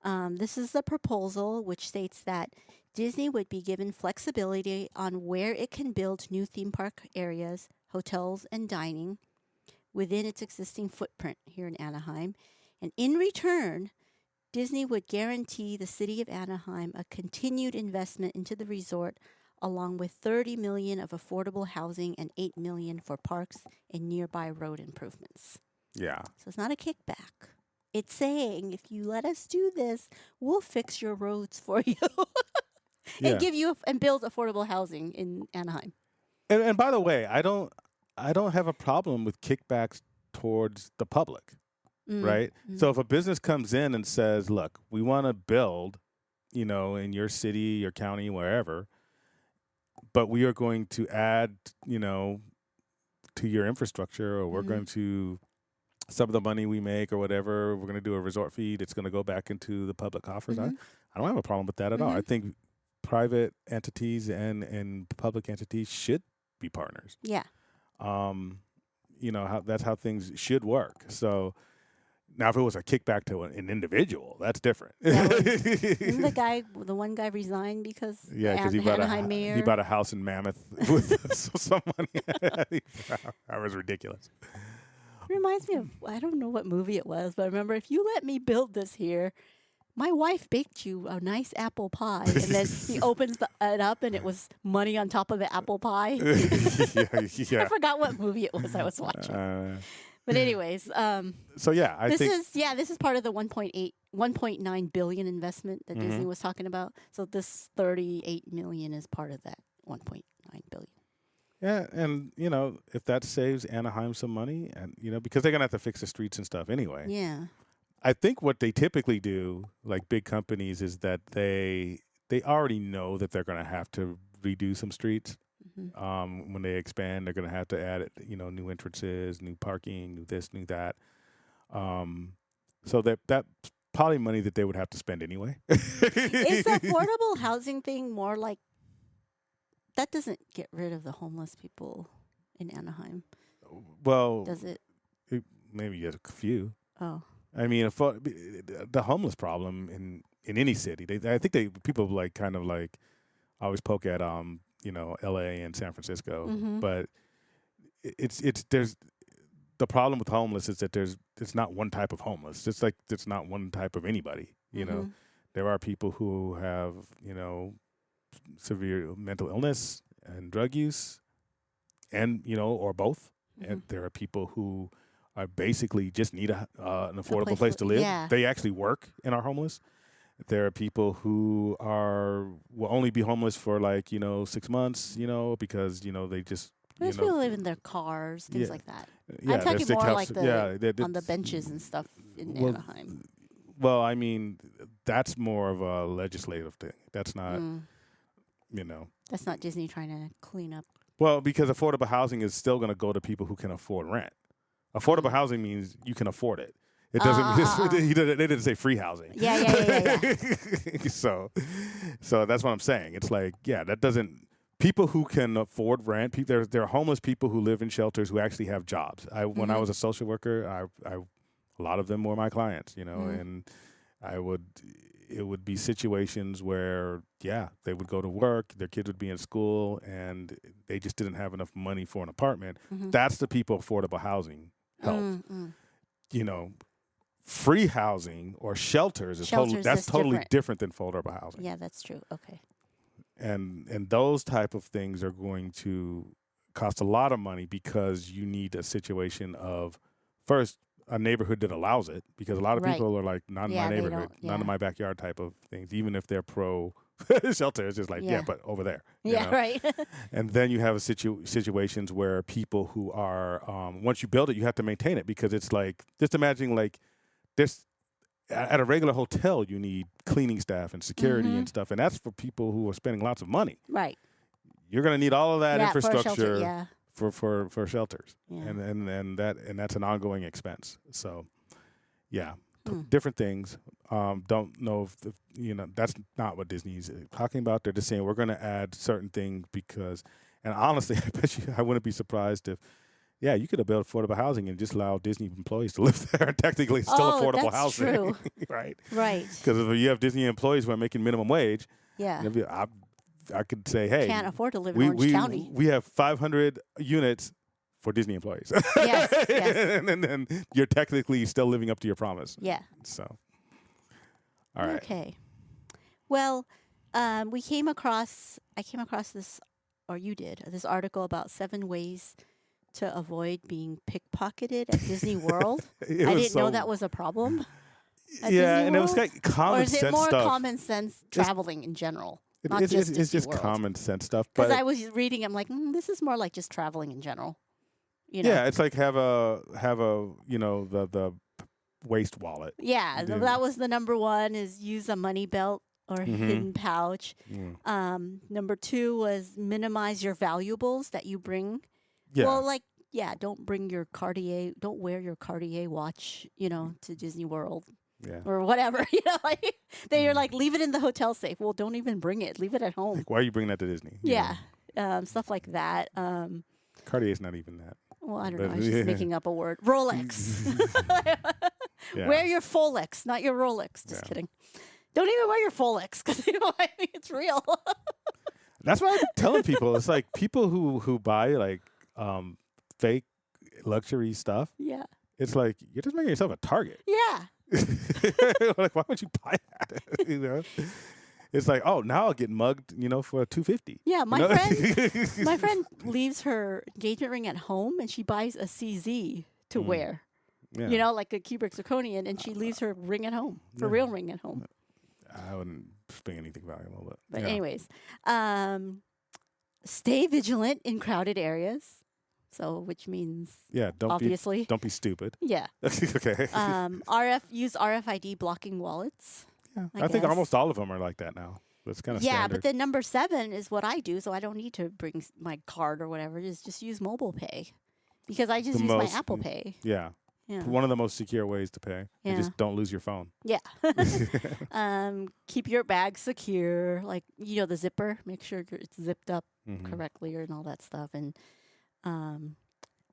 This is the proposal, which states that Disney would be given flexibility on where it can build new theme park areas, hotels, and dining within its existing footprint here in Anaheim. And in return, Disney would guarantee the city of Anaheim a continued investment into the resort, along with $30 million of affordable housing and $8 million for parks and nearby road improvements. Yeah. So it's not a kickback. It's saying if you let us do this, we'll fix your roads for you Yeah. and give you and build affordable housing in Anaheim. And by the way, I don't have a problem with kickbacks towards the public, right? So if a business comes in and says, "Look, we want to build, you know, in your city, your county, wherever, but we are going to add, you know, to your infrastructure, or we're Mhm. going to some of the money we make or whatever, we're going to do a resort fee. It's going to go back into the public coffers." Mhm. I don't have a problem with that at all. I Mhm. think private entities and public entities should be partners. Yeah. You know, that's how things should work. So now if it was a kickback to an individual, that's different. Yeah, Didn't the one guy resigned because Yeah, because the he Anaheim mayor? he bought a house in Mammoth with some money. That was ridiculous. Reminds me of, I don't know what movie it was, but I remember, if you let me build this here, my wife baked you a nice apple pie. And then he opens it up and it was money on top of the apple pie. yeah, I yeah. forgot what movie it was I was watching. But anyways, So yeah, I this think is part of the 1.9 billion investment that Disney was talking about. So this 38 million is part of that 1.9 billion. yeah, and you know, if that saves Anaheim some money, and you know, because they're gonna have to fix the streets and stuff anyway. Yeah. I think what they typically do, like big companies, is that they already know that they're going to have to redo some streets. Mhm. When they expand, they're going to have to add, you know, new entrances, new parking, new this, new that. So that's probably money that they would have to spend anyway. Is the affordable housing thing more like, that doesn't get rid of the homeless people in Anaheim, Well, does it? maybe a few. Oh. I mean, the homeless problem in any city, I think people like kind of like always poke at you know, L.A. and San Francisco, Mhm. but it's there's the problem with homeless is that it's not one type of homeless. It's like it's not one type of anybody. You know, Mhm. there are people who have, you know, severe mental illness and drug use, and you know, or both. And there are people who are basically just need an affordable place to live. yeah. They actually work and are homeless. There are people who will only be homeless for like, you know, 6 months, you know, because, you know, they just, you Those know, people live in their cars, things Yeah. like that. yeah, I'm talking there's stick more house- like on the benches and stuff in Well, Anaheim. Well, I mean, that's more of a legislative thing. That's not, you know. That's not Disney trying to clean up. Well, because affordable housing is still going to go to people who can afford rent. Affordable housing means you can afford it. It doesn't. They didn't say free housing. Yeah. So that's what I'm saying. It's like, yeah, that doesn't. People who can afford rent. There are homeless people who live in shelters who actually have jobs. When I was a social worker, a lot of them were my clients. You know, and it would be situations where, yeah, they would go to work, their kids would be in school, and they just didn't have enough money for an apartment. That's the people affordable housing helped. You know, free housing or shelters is Shelters that's is totally different. different than affordable housing. Yeah, that's true. Okay. And those type of things are going to cost a lot of money because you need a situation of, first, a neighborhood that allows it, because a lot of Right. people are like, not in Yeah, my they neighborhood, don't- not yeah. in my backyard type of things, even if they're pro shelter. It's just like, yeah, Yeah. but over there. you Yeah, know? right. And then you have situations where people who are, once you build it, you have to maintain it, because it's like, just imagine like this. At a regular hotel, you need cleaning staff and security Mhm. and stuff, and that's for people who are spending lots of money. Right. You're going to need all of that Yeah, for a infrastructure shelter. Yeah. for shelters, Yeah. and that's an ongoing expense. So, yeah, Hmm. different things. Don't know if that's not what Disney's talking about. They're just saying we're going to add certain things because, and honestly, I bet you I wouldn't be surprised if. Yeah, you could have built affordable housing and just allow Disney employees to live there. Technically, it's still Oh, affordable that's housing, true. right? Right. Because if you have Disney employees who are making minimum wage, Yeah. I could say, hey, Can't afford to live in Orange County. we have 500 units for Disney employees. Yes, yes. and then you're technically still living up to your promise. Yeah. So, all right. Okay. Well, I came across this, or you did, this article about 7 ways to avoid being pickpocketed at Disney World. It I was didn't know so- that was a problem. At Yeah, Disney and it was World? like common Or is it sense more stuff. common sense traveling in general? Not It's just it's Disney just World. common sense stuff. Because But I was reading, I'm like, this is more like just traveling in general. You know? yeah, it's like have a the waist wallet. Yeah, Dude. that was the number 1 is use a money belt or Mhm. hidden pouch. Mm. Number 2 was minimize your valuables that you bring. Yeah. Well, like, don't bring your Cartier, don't wear your Cartier watch, to Disney World yeah. or whatever. Like they're like, leave it in the hotel safe. Well, don't even bring it. Leave it at home. Like, why are you bringing that to Disney? You Yeah, know? stuff like that. Cartier's not even that. Well, I don't But know. I was yeah. just making up a word. Rolex. Yeah. Wear your Folex, not your Rolex. Just Yeah. kidding. Don't even wear your Folex because I think it's real. That's what I'm telling people. It's like people who buy like fake luxury stuff. Yeah. It's like you're just making yourself a target. Yeah. Like, why would you buy that? It's like, oh, now I'll get mugged, for $250. Yeah. My You know? friend, my friend leaves her engagement ring at home and she buys a CZ to wear. Yeah. Like a Kubrick zirconian, and she leaves her ring at home, her Yeah. real ring at home. I wouldn't bring anything valuable, But yeah. anyways, stay vigilant in crowded areas. So, which means Yeah, obviously, don't be stupid. yeah. Okay. Use RFID blocking wallets. Yeah. I I think guess. almost all of them are like that now. That's kind of Yeah, standard. but then number 7 is what I do, so I don't need to bring my card or whatever. Just use mobile pay because I just The use my most- Apple Pay. yeah. Yeah. One of the most secure ways to pay. You Yeah. just don't lose your phone. Yeah. Keep your bag secure, like the zipper. Make sure it's zipped up Mhm. correctly and all that stuff, and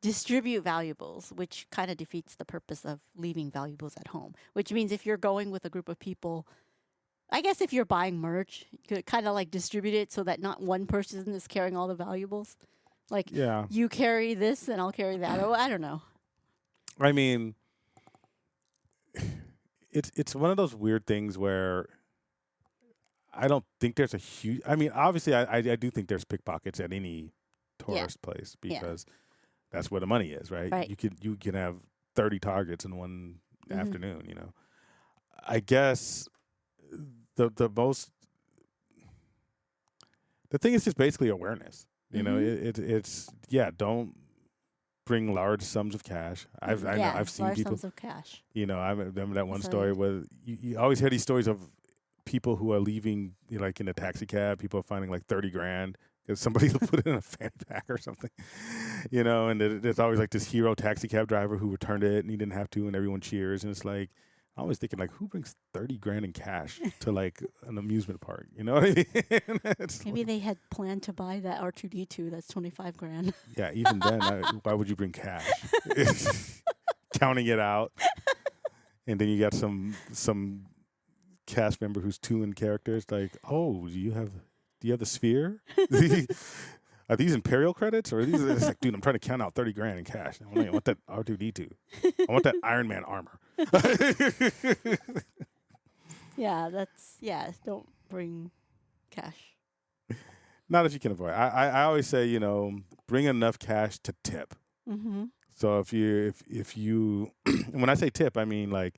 distribute valuables, which kind of defeats the purpose of leaving valuables at home. Which means if you're going with a group of people, I guess if you're buying merch, you could kind of like distribute it so that not one person is carrying all the valuables. Like Yeah. you carry this and I'll carry that. Or I don't know. I mean, it's one of those weird things where I don't think there's a huge. I mean, obviously, I do think there's pickpockets at any tourist place Yeah. because that's where the money is, right? Right. You can have 30 targets in one Mhm. afternoon. I guess the thing is just basically awareness. Mhm. It's don't bring large sums of cash. I've seen large people. sums of cash. I remember that one So- story where you always hear these stories of people who are leaving, like in a taxi cab, people are finding like 30 grand because somebody put it in a fanny pack or something, and there's always like this hero taxi cab driver who returned it and he didn't have to, and everyone cheers. And it's like, I'm always thinking, like, who brings 30 grand in cash to like an amusement park? You know what I mean? It's Maybe like- they had planned to buy that R2D2. That's 25 grand. yeah, even then, why would you bring cash? Counting it out. And then you got some cast member who's 2 in characters, like, oh, do you have the sphere? Are these Imperial credits or are these? It's like, dude, I'm trying to count out 30 grand in cash. I want that R2D2. I want that Iron Man armor. Yeah, don't bring cash. Not if you can avoid. I always say, bring enough cash to tip. Mm-hmm. So if you when I say tip, I mean like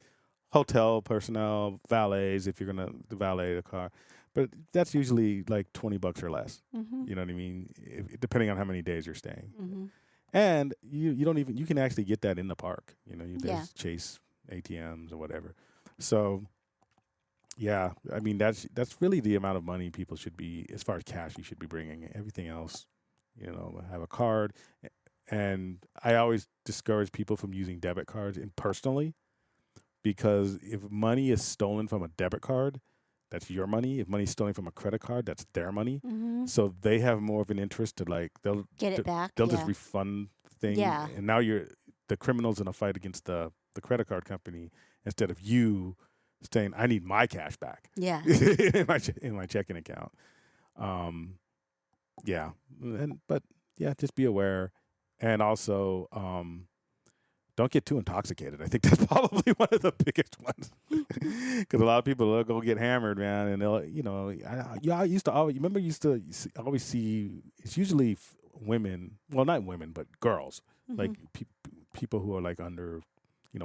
hotel personnel, valets if you're gonna valet the car, but that's usually like $20 or less. Mm-hmm. You know what I mean? Depending on how many days you're staying, Mm-hmm. and you don't even you can actually get that in the park. You know, Yeah. there's Chase ATMs or whatever. So yeah, I mean that's really the amount of money people should be as far as cash you should be bringing. Everything else, have a card. And I always discourage people from using debit cards personally, because if money is stolen from a debit card, that's your money. If money is stolen from a credit card, that's their money. Mm-hmm. So they have more of an interest to like Get it back. they'll Yeah. just refund the thing. Yeah. And now the criminal's in a fight against the credit card company instead of you saying, I need my cash back Yeah. in my checking account. Yeah. But yeah, just be aware. And also, don't get too intoxicated. I think that's probably one of the biggest ones, because a lot of people will go get hammered, man, and they'll, I used to always remember always see it's usually women, well, not women, but girls, Mm-hmm. like people who are like under,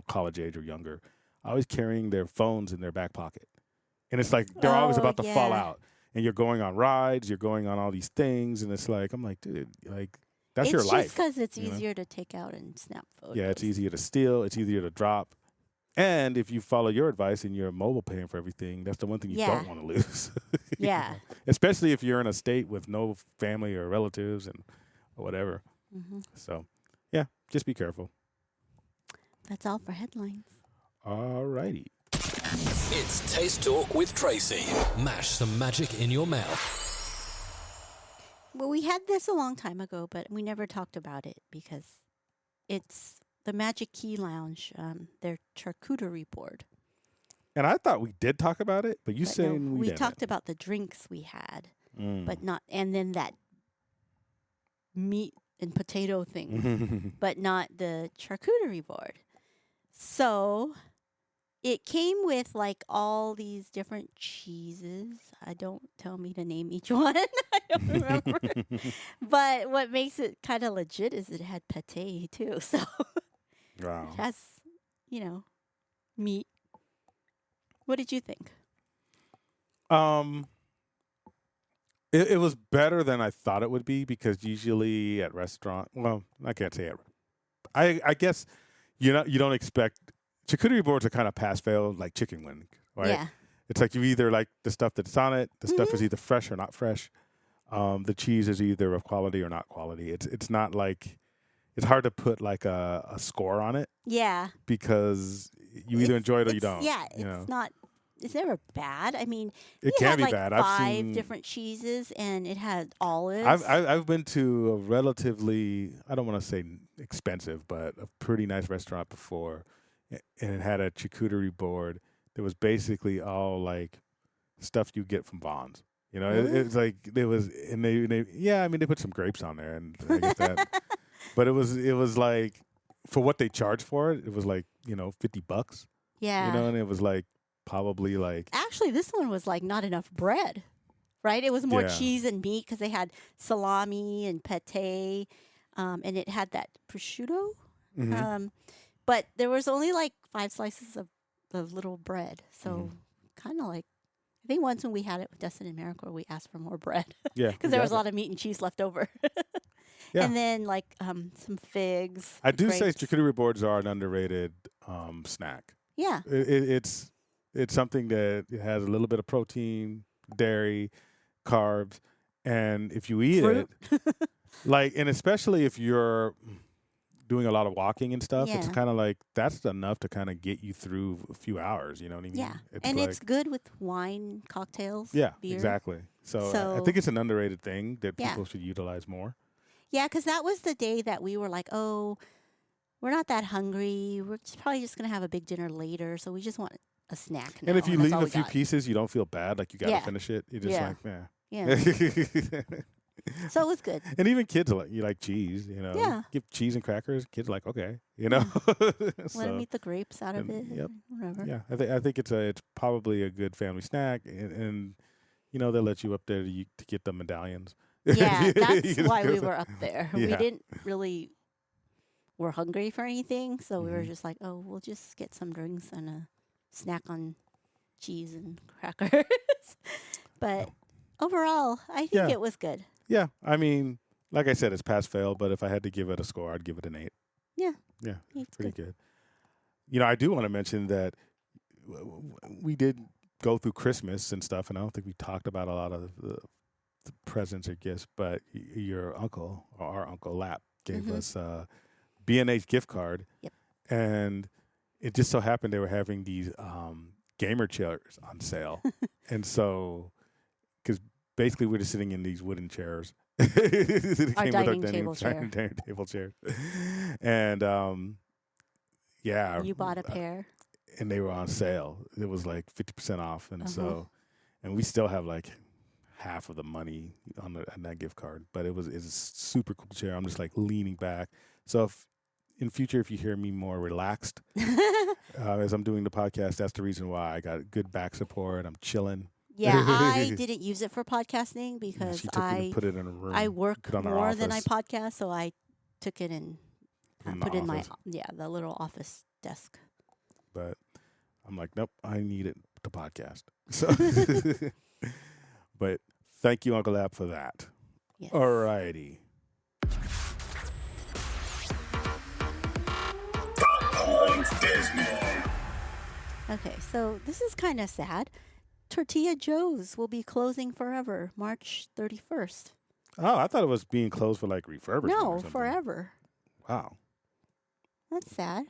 college age or younger, always carrying their phones in their back pocket, and it's like they're always Oh, about to fall yeah. out, and you're going on rides, you're going on all these things, and it's like I'm like, dude, like. That's it's your just life. because it's you know? easier to take out and snap photos. Yeah, it's easier to steal. It's easier to drop. And if you follow your advice and you're mobile paying for everything, that's the one thing you Yeah. don't want to lose. You Yeah. know? Especially if you're in a state with no family or relatives or whatever. Mm-hmm. So, yeah, just be careful. That's all for headlines. All righty. It's Taste Talk with Tracy. Mash some magic in your mouth. Well, we had this a long time ago, but we never talked about it because it's the Magic Key Lounge, their charcuterie board. And I thought we did talk about it, but you But no, saying we didn't. talked about the drinks we had, Mm. but not, and then that meat and potato thing, but not the charcuterie board. So it came with like all these different cheeses. Don't tell me to name each one. I don't remember. But what makes it kind of legit is it had pate too. So Wow. it has, meat. What did you think? It was better than I thought it would be, because usually at well, I can't say it. I guess you don't expect charcuterie boards are kind of pass fail, like chicken wing, right? Yeah. It's like you either like the stuff that's on it, the stuff Mm-hmm. is either fresh or not fresh. The cheese is either of quality or not quality. It's not like it's hard to put like a score on it, Yeah. because you either enjoy it or you don't. Yeah, you know? it's not. It's never bad. I mean, It we can had be like bad. 5 I've seen different cheeses, and it had olives. I've been to a relatively, I don't want to say expensive, but a pretty nice restaurant before, and it had a charcuterie board that was basically all like stuff you get from Vons. It's like there was, and they they put some grapes on there, and I guess that, but it was like for what they charged for it, it was like $50, yeah. and it was like probably like Actually, this one was like not enough bread, right? It was more Yeah. cheese and meat because they had salami and pate, and it had that prosciutto. mhm. But there was only like 5 slices of little bread, so Mhm. kind of like. I think once when we had it with Dustin and Miracle, we asked for more bread Yeah, because there was a exactly. lot of meat and cheese left over. Yeah. And then like some figs. I do say grapes. charcuterie boards are an underrated snack. Yeah. It's something that has a little bit of protein, dairy, carbs, and if you eat Fruit. it, and especially if you're doing a lot of walking and stuff, it's Yeah. kind of like that's enough to kind of get you through a few hours. You know what I mean? Yeah. It's And like, it's good with wine, cocktails. yeah, beer. exactly. So I So- think it's an underrated thing that Yeah. people should utilize more. Yeah, because that was the day that we were like, oh, we're not that hungry. We're probably just going to have a big dinner later. So we just want a snack now. And if you that's leave all a we few got. pieces, you don't feel bad, like you got to Yeah. finish it. You're just Yeah. like, man. Yeah. So it was good. And even kids you like cheese, Yeah. Give cheese and crackers. Kids are like, okay, So, Let them eat the grapes out of it. and- yep. Whatever. yeah, I think it's probably a good family snack, and they'll let you up there to get the medallions. Yeah, You that's just why go we to- were up there. We Yeah. didn't really were hungry for anything, so we were Mhm. just like, oh, we'll just get some drinks and a snack on cheese and crackers. But overall, I think Yeah. it was good. Yeah, I mean, like I said, it's pass fail. But if I had to give it a score, I'd give it an 8. Yeah. Yeah, It's pretty good. good. You know, I do want to mention that we did go through Christmas and stuff, and I don't think we talked about a lot of the presents or gifts. But your uncle, or our uncle Lap, gave Mhm. us a B&H gift card. Yep. And it just so happened they were having these gamer chairs on sale, and so because basically we're just sitting in these wooden chairs. It Our came with dining table chair. dining table chairs, and yeah, You bought a pair. and they were on sale. It was like 50% off, and Uh-huh. so, and we still have like half of the money on that gift card. But it's a super cool chair. I'm just like leaning back. So if in future, if you hear me more relaxed as I'm doing the podcast, that's the reason why. I got good back support. I'm chilling. Yeah, I didn't use it for podcasting Yeah, because she took it and put it in a room. I work put it on our more than I office. podcast, so I took it and In the put it in my office. the little office desk. But I'm like, nope, I need it to podcast. So, but thank you, Uncle App, for that. Yes. All righty. Okay, so this is kind of sad. Tortilla Joe's will be closing forever, March 31st. Oh, I thought it was being closed for like refurbishment. or No, something. forever. Wow. That's sad.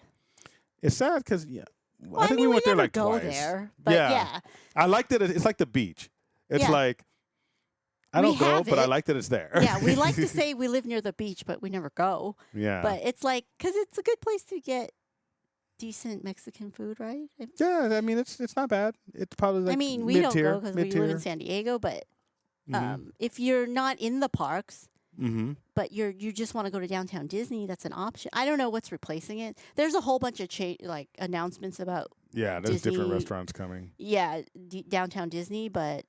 It's sad because, yeah. Well, I think mean, we went there never like go twice. there, but Yeah. yeah. I liked it. It's like the beach. It's Yeah. like, I We don't go, have but I it. like that it's there. Yeah, we like to say we live near the beach, but we never go. Yeah. But it's like, because it's a good place to get decent Mexican food, right? Yeah, I mean, it's not bad. It's probably like I mean, we don't mid-tier, go because we live in San Diego, but Mhm. if you're not in the parks, Mhm. but you just want to go to downtown Disney, that's an option. I don't know what's replacing it. There's a whole bunch of announcements about Yeah, there's different Disney- restaurants coming. downtown Disney, but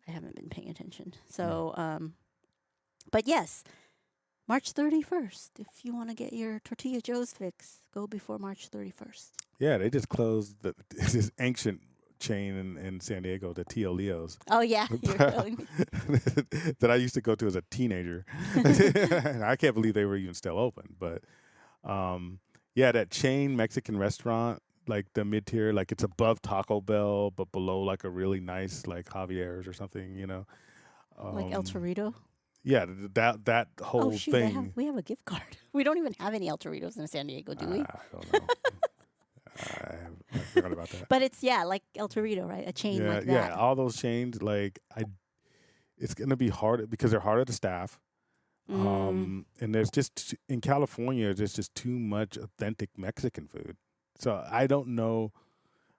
I haven't been paying attention. So, but yes, March 31st. If you want to get your Tortilla Joe's fix, go before March 31st. Yeah, they just closed this ancient chain in San Diego, the Tio Leo's, Oh yeah, you're telling me. that I used to go to as a teenager. And I can't believe they were even still open. But yeah, that chain Mexican restaurant, like the mid-tier, like it's above Taco Bell, but below like a really nice like Javier's or something, you know. Like El Torito. Yeah, that whole Oh shoot, thing. we have a gift card. We don't even have any El Toritos in San Diego, do we? I don't know. I forgot about that. But it's like El Torito, right? A chain Yeah, like that. yeah. All those chains, like it's gonna be hard because they're harder to staff. Mm. And there's just in California, there's just too much authentic Mexican food. So I don't know.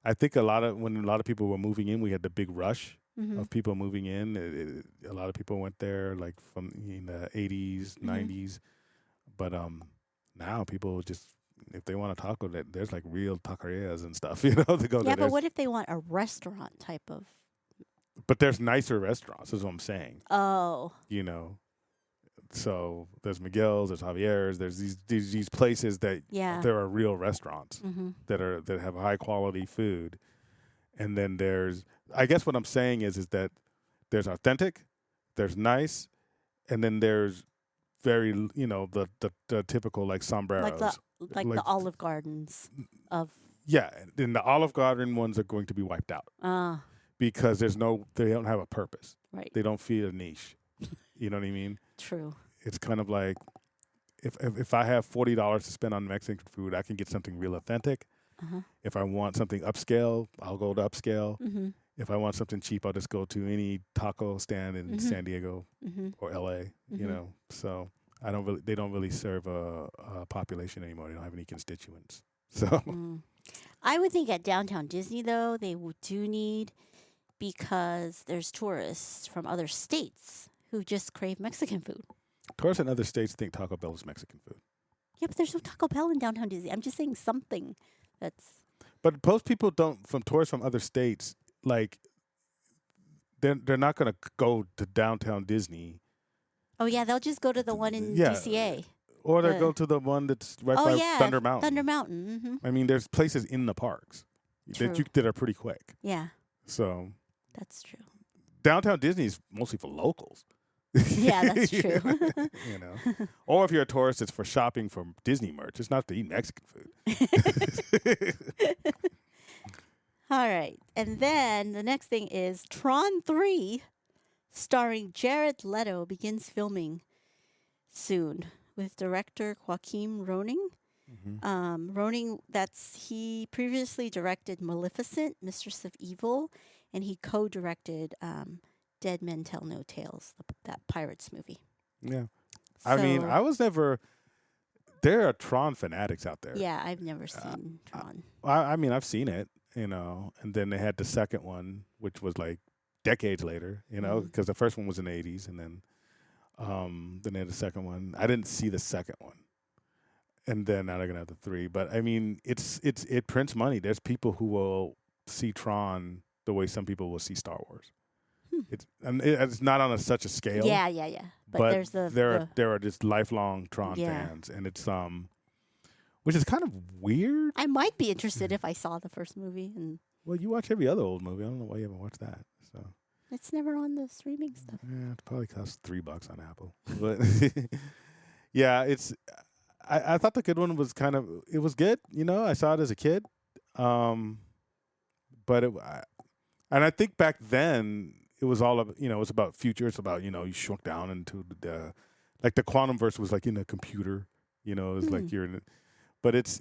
I think when a lot of people were moving in, we had the big rush Mhm. of people moving in. A lot of people went there like from in the 80s, Mhm. 90s. But now people just, if they want a taco, there's like real taquerias and stuff, you know, to go Yeah, there. but what if they want a restaurant type of? But there's nicer restaurants, is what I'm saying. Oh, You know, so there's Miguel's, there's Javier's, there's these places that yeah. there are real restaurants Mm-hmm. that have high quality food, and then there's, I guess what I'm saying is that there's authentic, there's nice, and then there's very, you know, the typical like sombreros. Like Like the Olive Gardens of. Yeah, and the Olive Garden ones are going to be wiped out because they don't have a purpose. Right. They don't feed a niche. You know what I mean? True. It's kind of like if I have $40 to spend on Mexican food, I can get something real authentic. Uh-huh. If I want something upscale, I'll go to upscale. Mm-hmm. If I want something cheap, I'll just go to any taco stand in Mhm. San Diego Mm-hmm. or LA. You Mhm. know, so they don't really serve a population anymore. They don't have any constituents. So Mm. I would think at downtown Disney though they do need, because there's tourists from other states who just crave Mexican food. tourists in other states think Taco Bell is Mexican food. Yeah, but there's no Taco Bell in downtown Disney. I'm just saying something that's. But most people from tourists from other states, like they're not going to go to downtown Disney. Oh yeah, they'll just go to the one in Yeah. DCA. Or to The- go to the one that's right oh by yeah, Thunder Mountain. Thunder Mountain. Hmm. I mean, there's places in the parks True. that are pretty quick. Yeah, So that's true. downtown Disney is mostly for locals. Yeah, that's true. You know, or if you're a tourist, it's for shopping for Disney merch. It's not to eat Mexican food. All right. And then the next thing is Tron 3, starring Jared Leto, begins filming soon with director Joaquin Roning. Roning, he previously directed Maleficent, Mistress of Evil, and he co-directed Dead Men Tell No Tales, that Pirates movie. Yeah, I mean, So- I was never. There are Tron fanatics out there. Yeah, I've never seen Tron. I mean, I've seen it, you know, and then they had the second one, which was like decades later, you know, because the first one was in the 80s, and then they had the second one. I didn't see the second one, and then now they're gonna have the 3. But I mean, it prints money. There's people who will see Tron the way some people will see Star Wars. It's not on such a scale. Yeah. But there's there are just lifelong Tron Yeah. fans, and it's which is kind of weird. I might be interested if I saw the first movie, and Well, you watch every other old movie. I don't know why you haven't watched that. So it's never on the streaming stuff. yeah, it probably costs $3 on Apple. But yeah, I thought the good one was it was good. You know, I saw it as a kid, but and I think back then it was all it was about future. It's about you shrunk down into the quantum verse was like in a computer. You know, it's like you're in it, but it's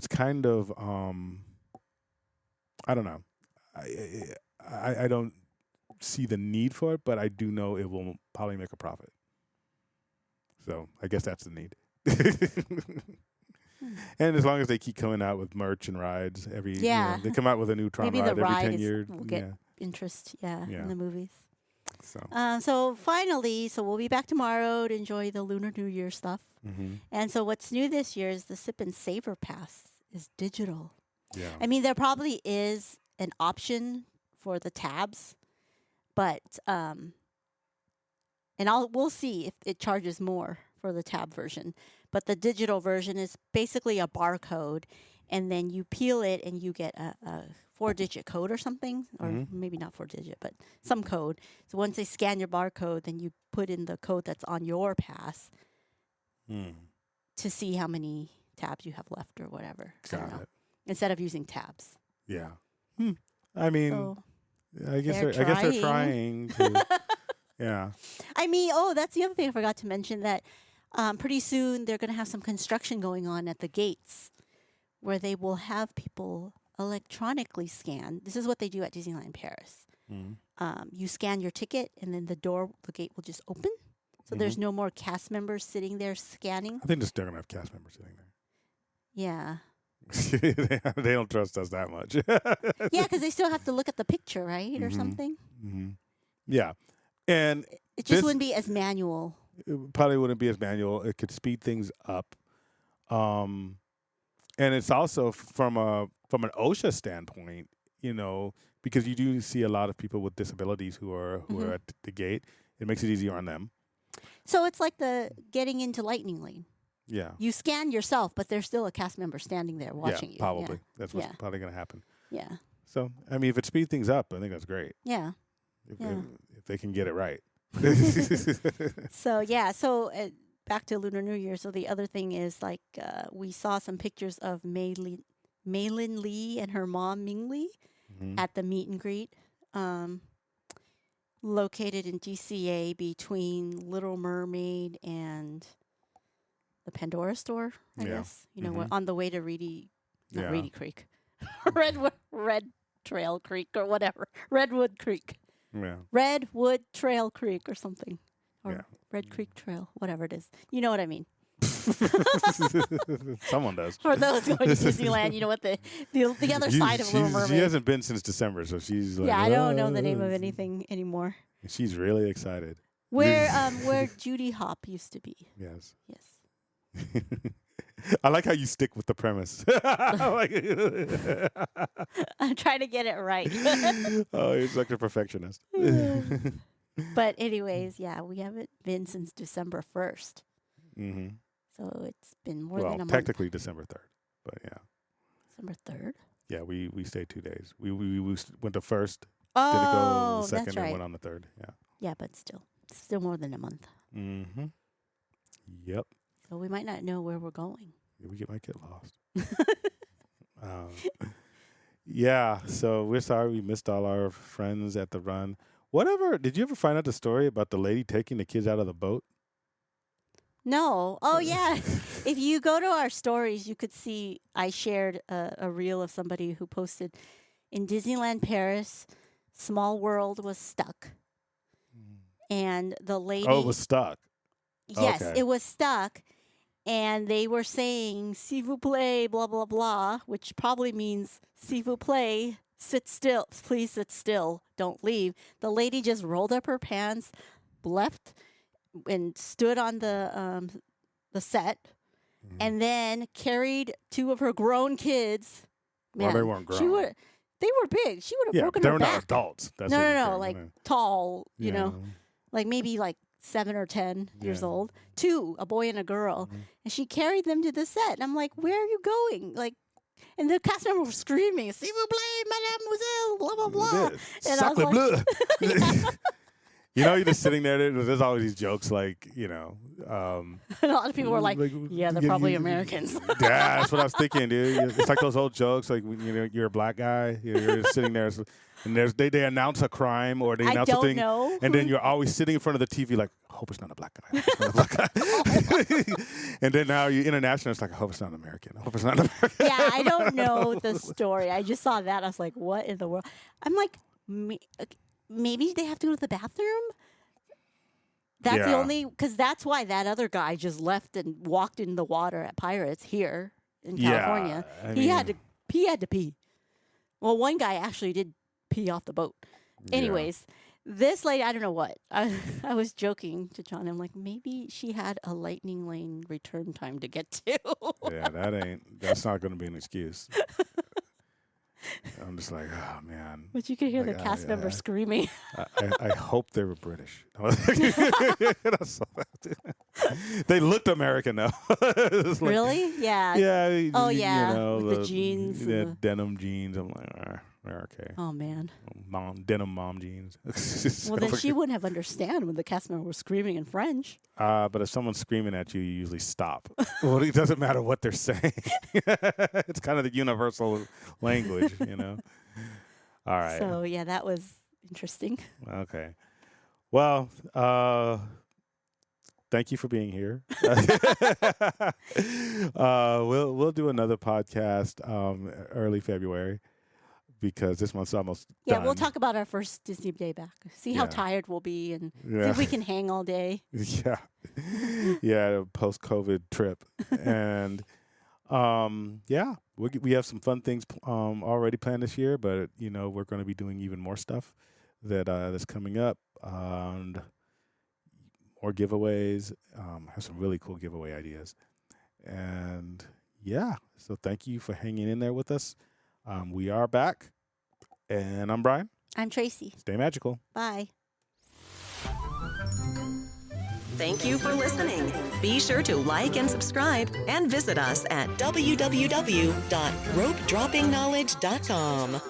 kind of I don't know. I don't see the need for it, but I do know it will probably make a profit. So I guess that's the need. And as long as they keep coming out with merch and rides they come out with a new Tron Maybe ride the every ride 10 years. will get interest, Yeah. in the movies. So So finally, we'll be back tomorrow to enjoy the Lunar New Year stuff. And so what's new this year is the Sip and Savor Pass is digital. yeah. I mean, there probably is an option for the tabs, but and we'll see if it charges more for the tab version. But the digital version is basically a barcode, and then you peel it and you get a 4-digit code or something, or maybe not 4-digit, but some code. So once they scan your barcode, then you put in the code that's on your pass to see how many tabs you have left or whatever. I don't Got know. it. Instead of using tabs. Yeah. I mean, So I guess they're they're trying to. Yeah. I mean, that's the other thing I forgot to mention, that pretty soon they're going to have some construction going on at the gates where they will have people electronically scan. This is what they do at Disneyland Paris. You scan your ticket, and then the gate will just open. So there's no more cast members sitting there scanning. I think they're going to have cast members sitting there. Yeah. They don't trust us that much. Yeah, because they still have to look at the picture, right? Or something. Yeah. And It just This- wouldn't be as manual. it probably wouldn't be as manual. It could speed things up. And it's also from an OSHA standpoint, because you do see a lot of people with disabilities who are at the gate. It makes it easier on them. So it's like the getting into Lightning Lane. Yeah. You scan yourself, but there's still a cast member standing there watching yeah, you. probably. That's what's Yeah. probably going to happen. Yeah. So, I mean, if it speeds things up, I think that's great. Yeah. If, Yeah. if they can get it right. So back to Lunar New Year. So the other thing is we saw some pictures of Maylin Lee and her mom Ming Lee at the meet and greet, located in DCA between Little Mermaid and the Pandora store. I Yeah. guess we're on the way to Reedy Creek, Red Trail Creek or whatever, Redwood Creek. Yeah. Redwood Trail Creek or something. Or Yeah. Red Creek Trail, whatever it is. You know what I mean. Someone does. For those going to Disneyland, you know what the other side of Little Mermaid. She hasn't been since December, so she's like, Yeah, I don't know the name of anything anymore. She's really excited. Where Judy Hop used to be. Yes. Yes. I like how you stick with the premise. I'm trying to get it right. Oh, you're like a perfectionist. But anyways, yeah, we haven't been since December 1st. Mm-hmm. So it's been more Well, than a month. technically December 3rd, but yeah. December 3rd? Yeah, we stayed 2 days. We went to first, Oh, didn't go the second, that's and right. went on the third. Yeah. Yeah, but still more than a month. Mm-hmm. Yep. So we might not know where we're going. Might get lost. Yeah, so we're sorry we missed all our friends at the run. Did you ever find out the story about the lady taking the kids out of the boat? No. Oh, yeah. If you go to our stories, you could see I shared a reel of somebody who posted in Disneyland Paris, Small World was stuck. And the lady. Oh, it was stuck. Yes, Okay. it was stuck. And they were saying, s'il vous plaît, blah, blah, blah, which probably means, s'il vous plaît, sit still. Please sit still. Don't leave. The lady just rolled up her pants, left, and stood on the set, and then carried two of her grown kids. Well, they Man, weren't She grown. would. They were big. She would have Yeah, broken they her were back. not adults. That's what No, you no, said, like yeah. tall. You know, Yeah. like maybe like 7 or 10 years Yeah. old. Two, a boy and a girl, and she carried them to the set. And I'm like, where are you going? Like, and the cast members were screaming, "S'il vous plaît, mademoiselle," blah blah blah. And I was Sacre like, bleu. You know, you're just sitting there. There's always these jokes like, and a lot of people were like, "Yeah, they're probably Americans." Yeah, that's what I was thinking, dude. It's like those old jokes, like you're a black guy, you're just sitting there, and they announce a crime or they I announce a don't thing, know. and then you're always sitting in front of the TV like, I hope it's not a black guy. I hope it's not a black guy. And then now you're international. It's like, I hope it's not an American. I hope it's not an American. Yeah, I don't know the story. I just saw that. I was like, what in the world? I'm like, maybe they have to go to the bathroom? That's the Yeah. only, because that's why that other guy just left and walked in the water at Pirates here in Yeah, California. I He had mean- to pee. Well, one guy actually did pee off the boat. Yeah. Anyways, this lady, I don't know what. I was joking to John. I'm like, maybe she had a lightning lane return time to get to. Yeah, that's not going to be an excuse. I'm just like, oh man. But you could hear the Like, cast members yeah. screaming. I hope they were British. That's they looked American though. It's like- Really? Yeah. Yeah. Oh, yeah, You know, with the jeans and the the- denim jeans. I'm like, okay. Oh, man. Denim mom jeans. Well, then she wouldn't have understand when the cast member was screaming in French. But if someone's screaming at you, you usually stop. Well, it doesn't matter what they're saying. It's kind of the universal language, you know. All right. So, yeah, that was interesting. Okay. Well, thank you for being here. We'll do another podcast early February because this month's almost Yeah, done. we'll talk about our first Disney day back. See how Yeah. tired we'll be and see Yeah. if we can hang all day. Yeah. Yeah, post-COVID trip. And yeah, we have some fun things already planned this year, but you know, we're going to be doing even more stuff that's coming up, and more giveaways. Have some really cool giveaway ideas. And yeah, so thank you for hanging in there with us. We are back, and I'm Brian. I'm Tracy. Stay magical. Bye. Thank you for listening. Be sure to like and subscribe and visit us at www.ropedroppingknowledge.com.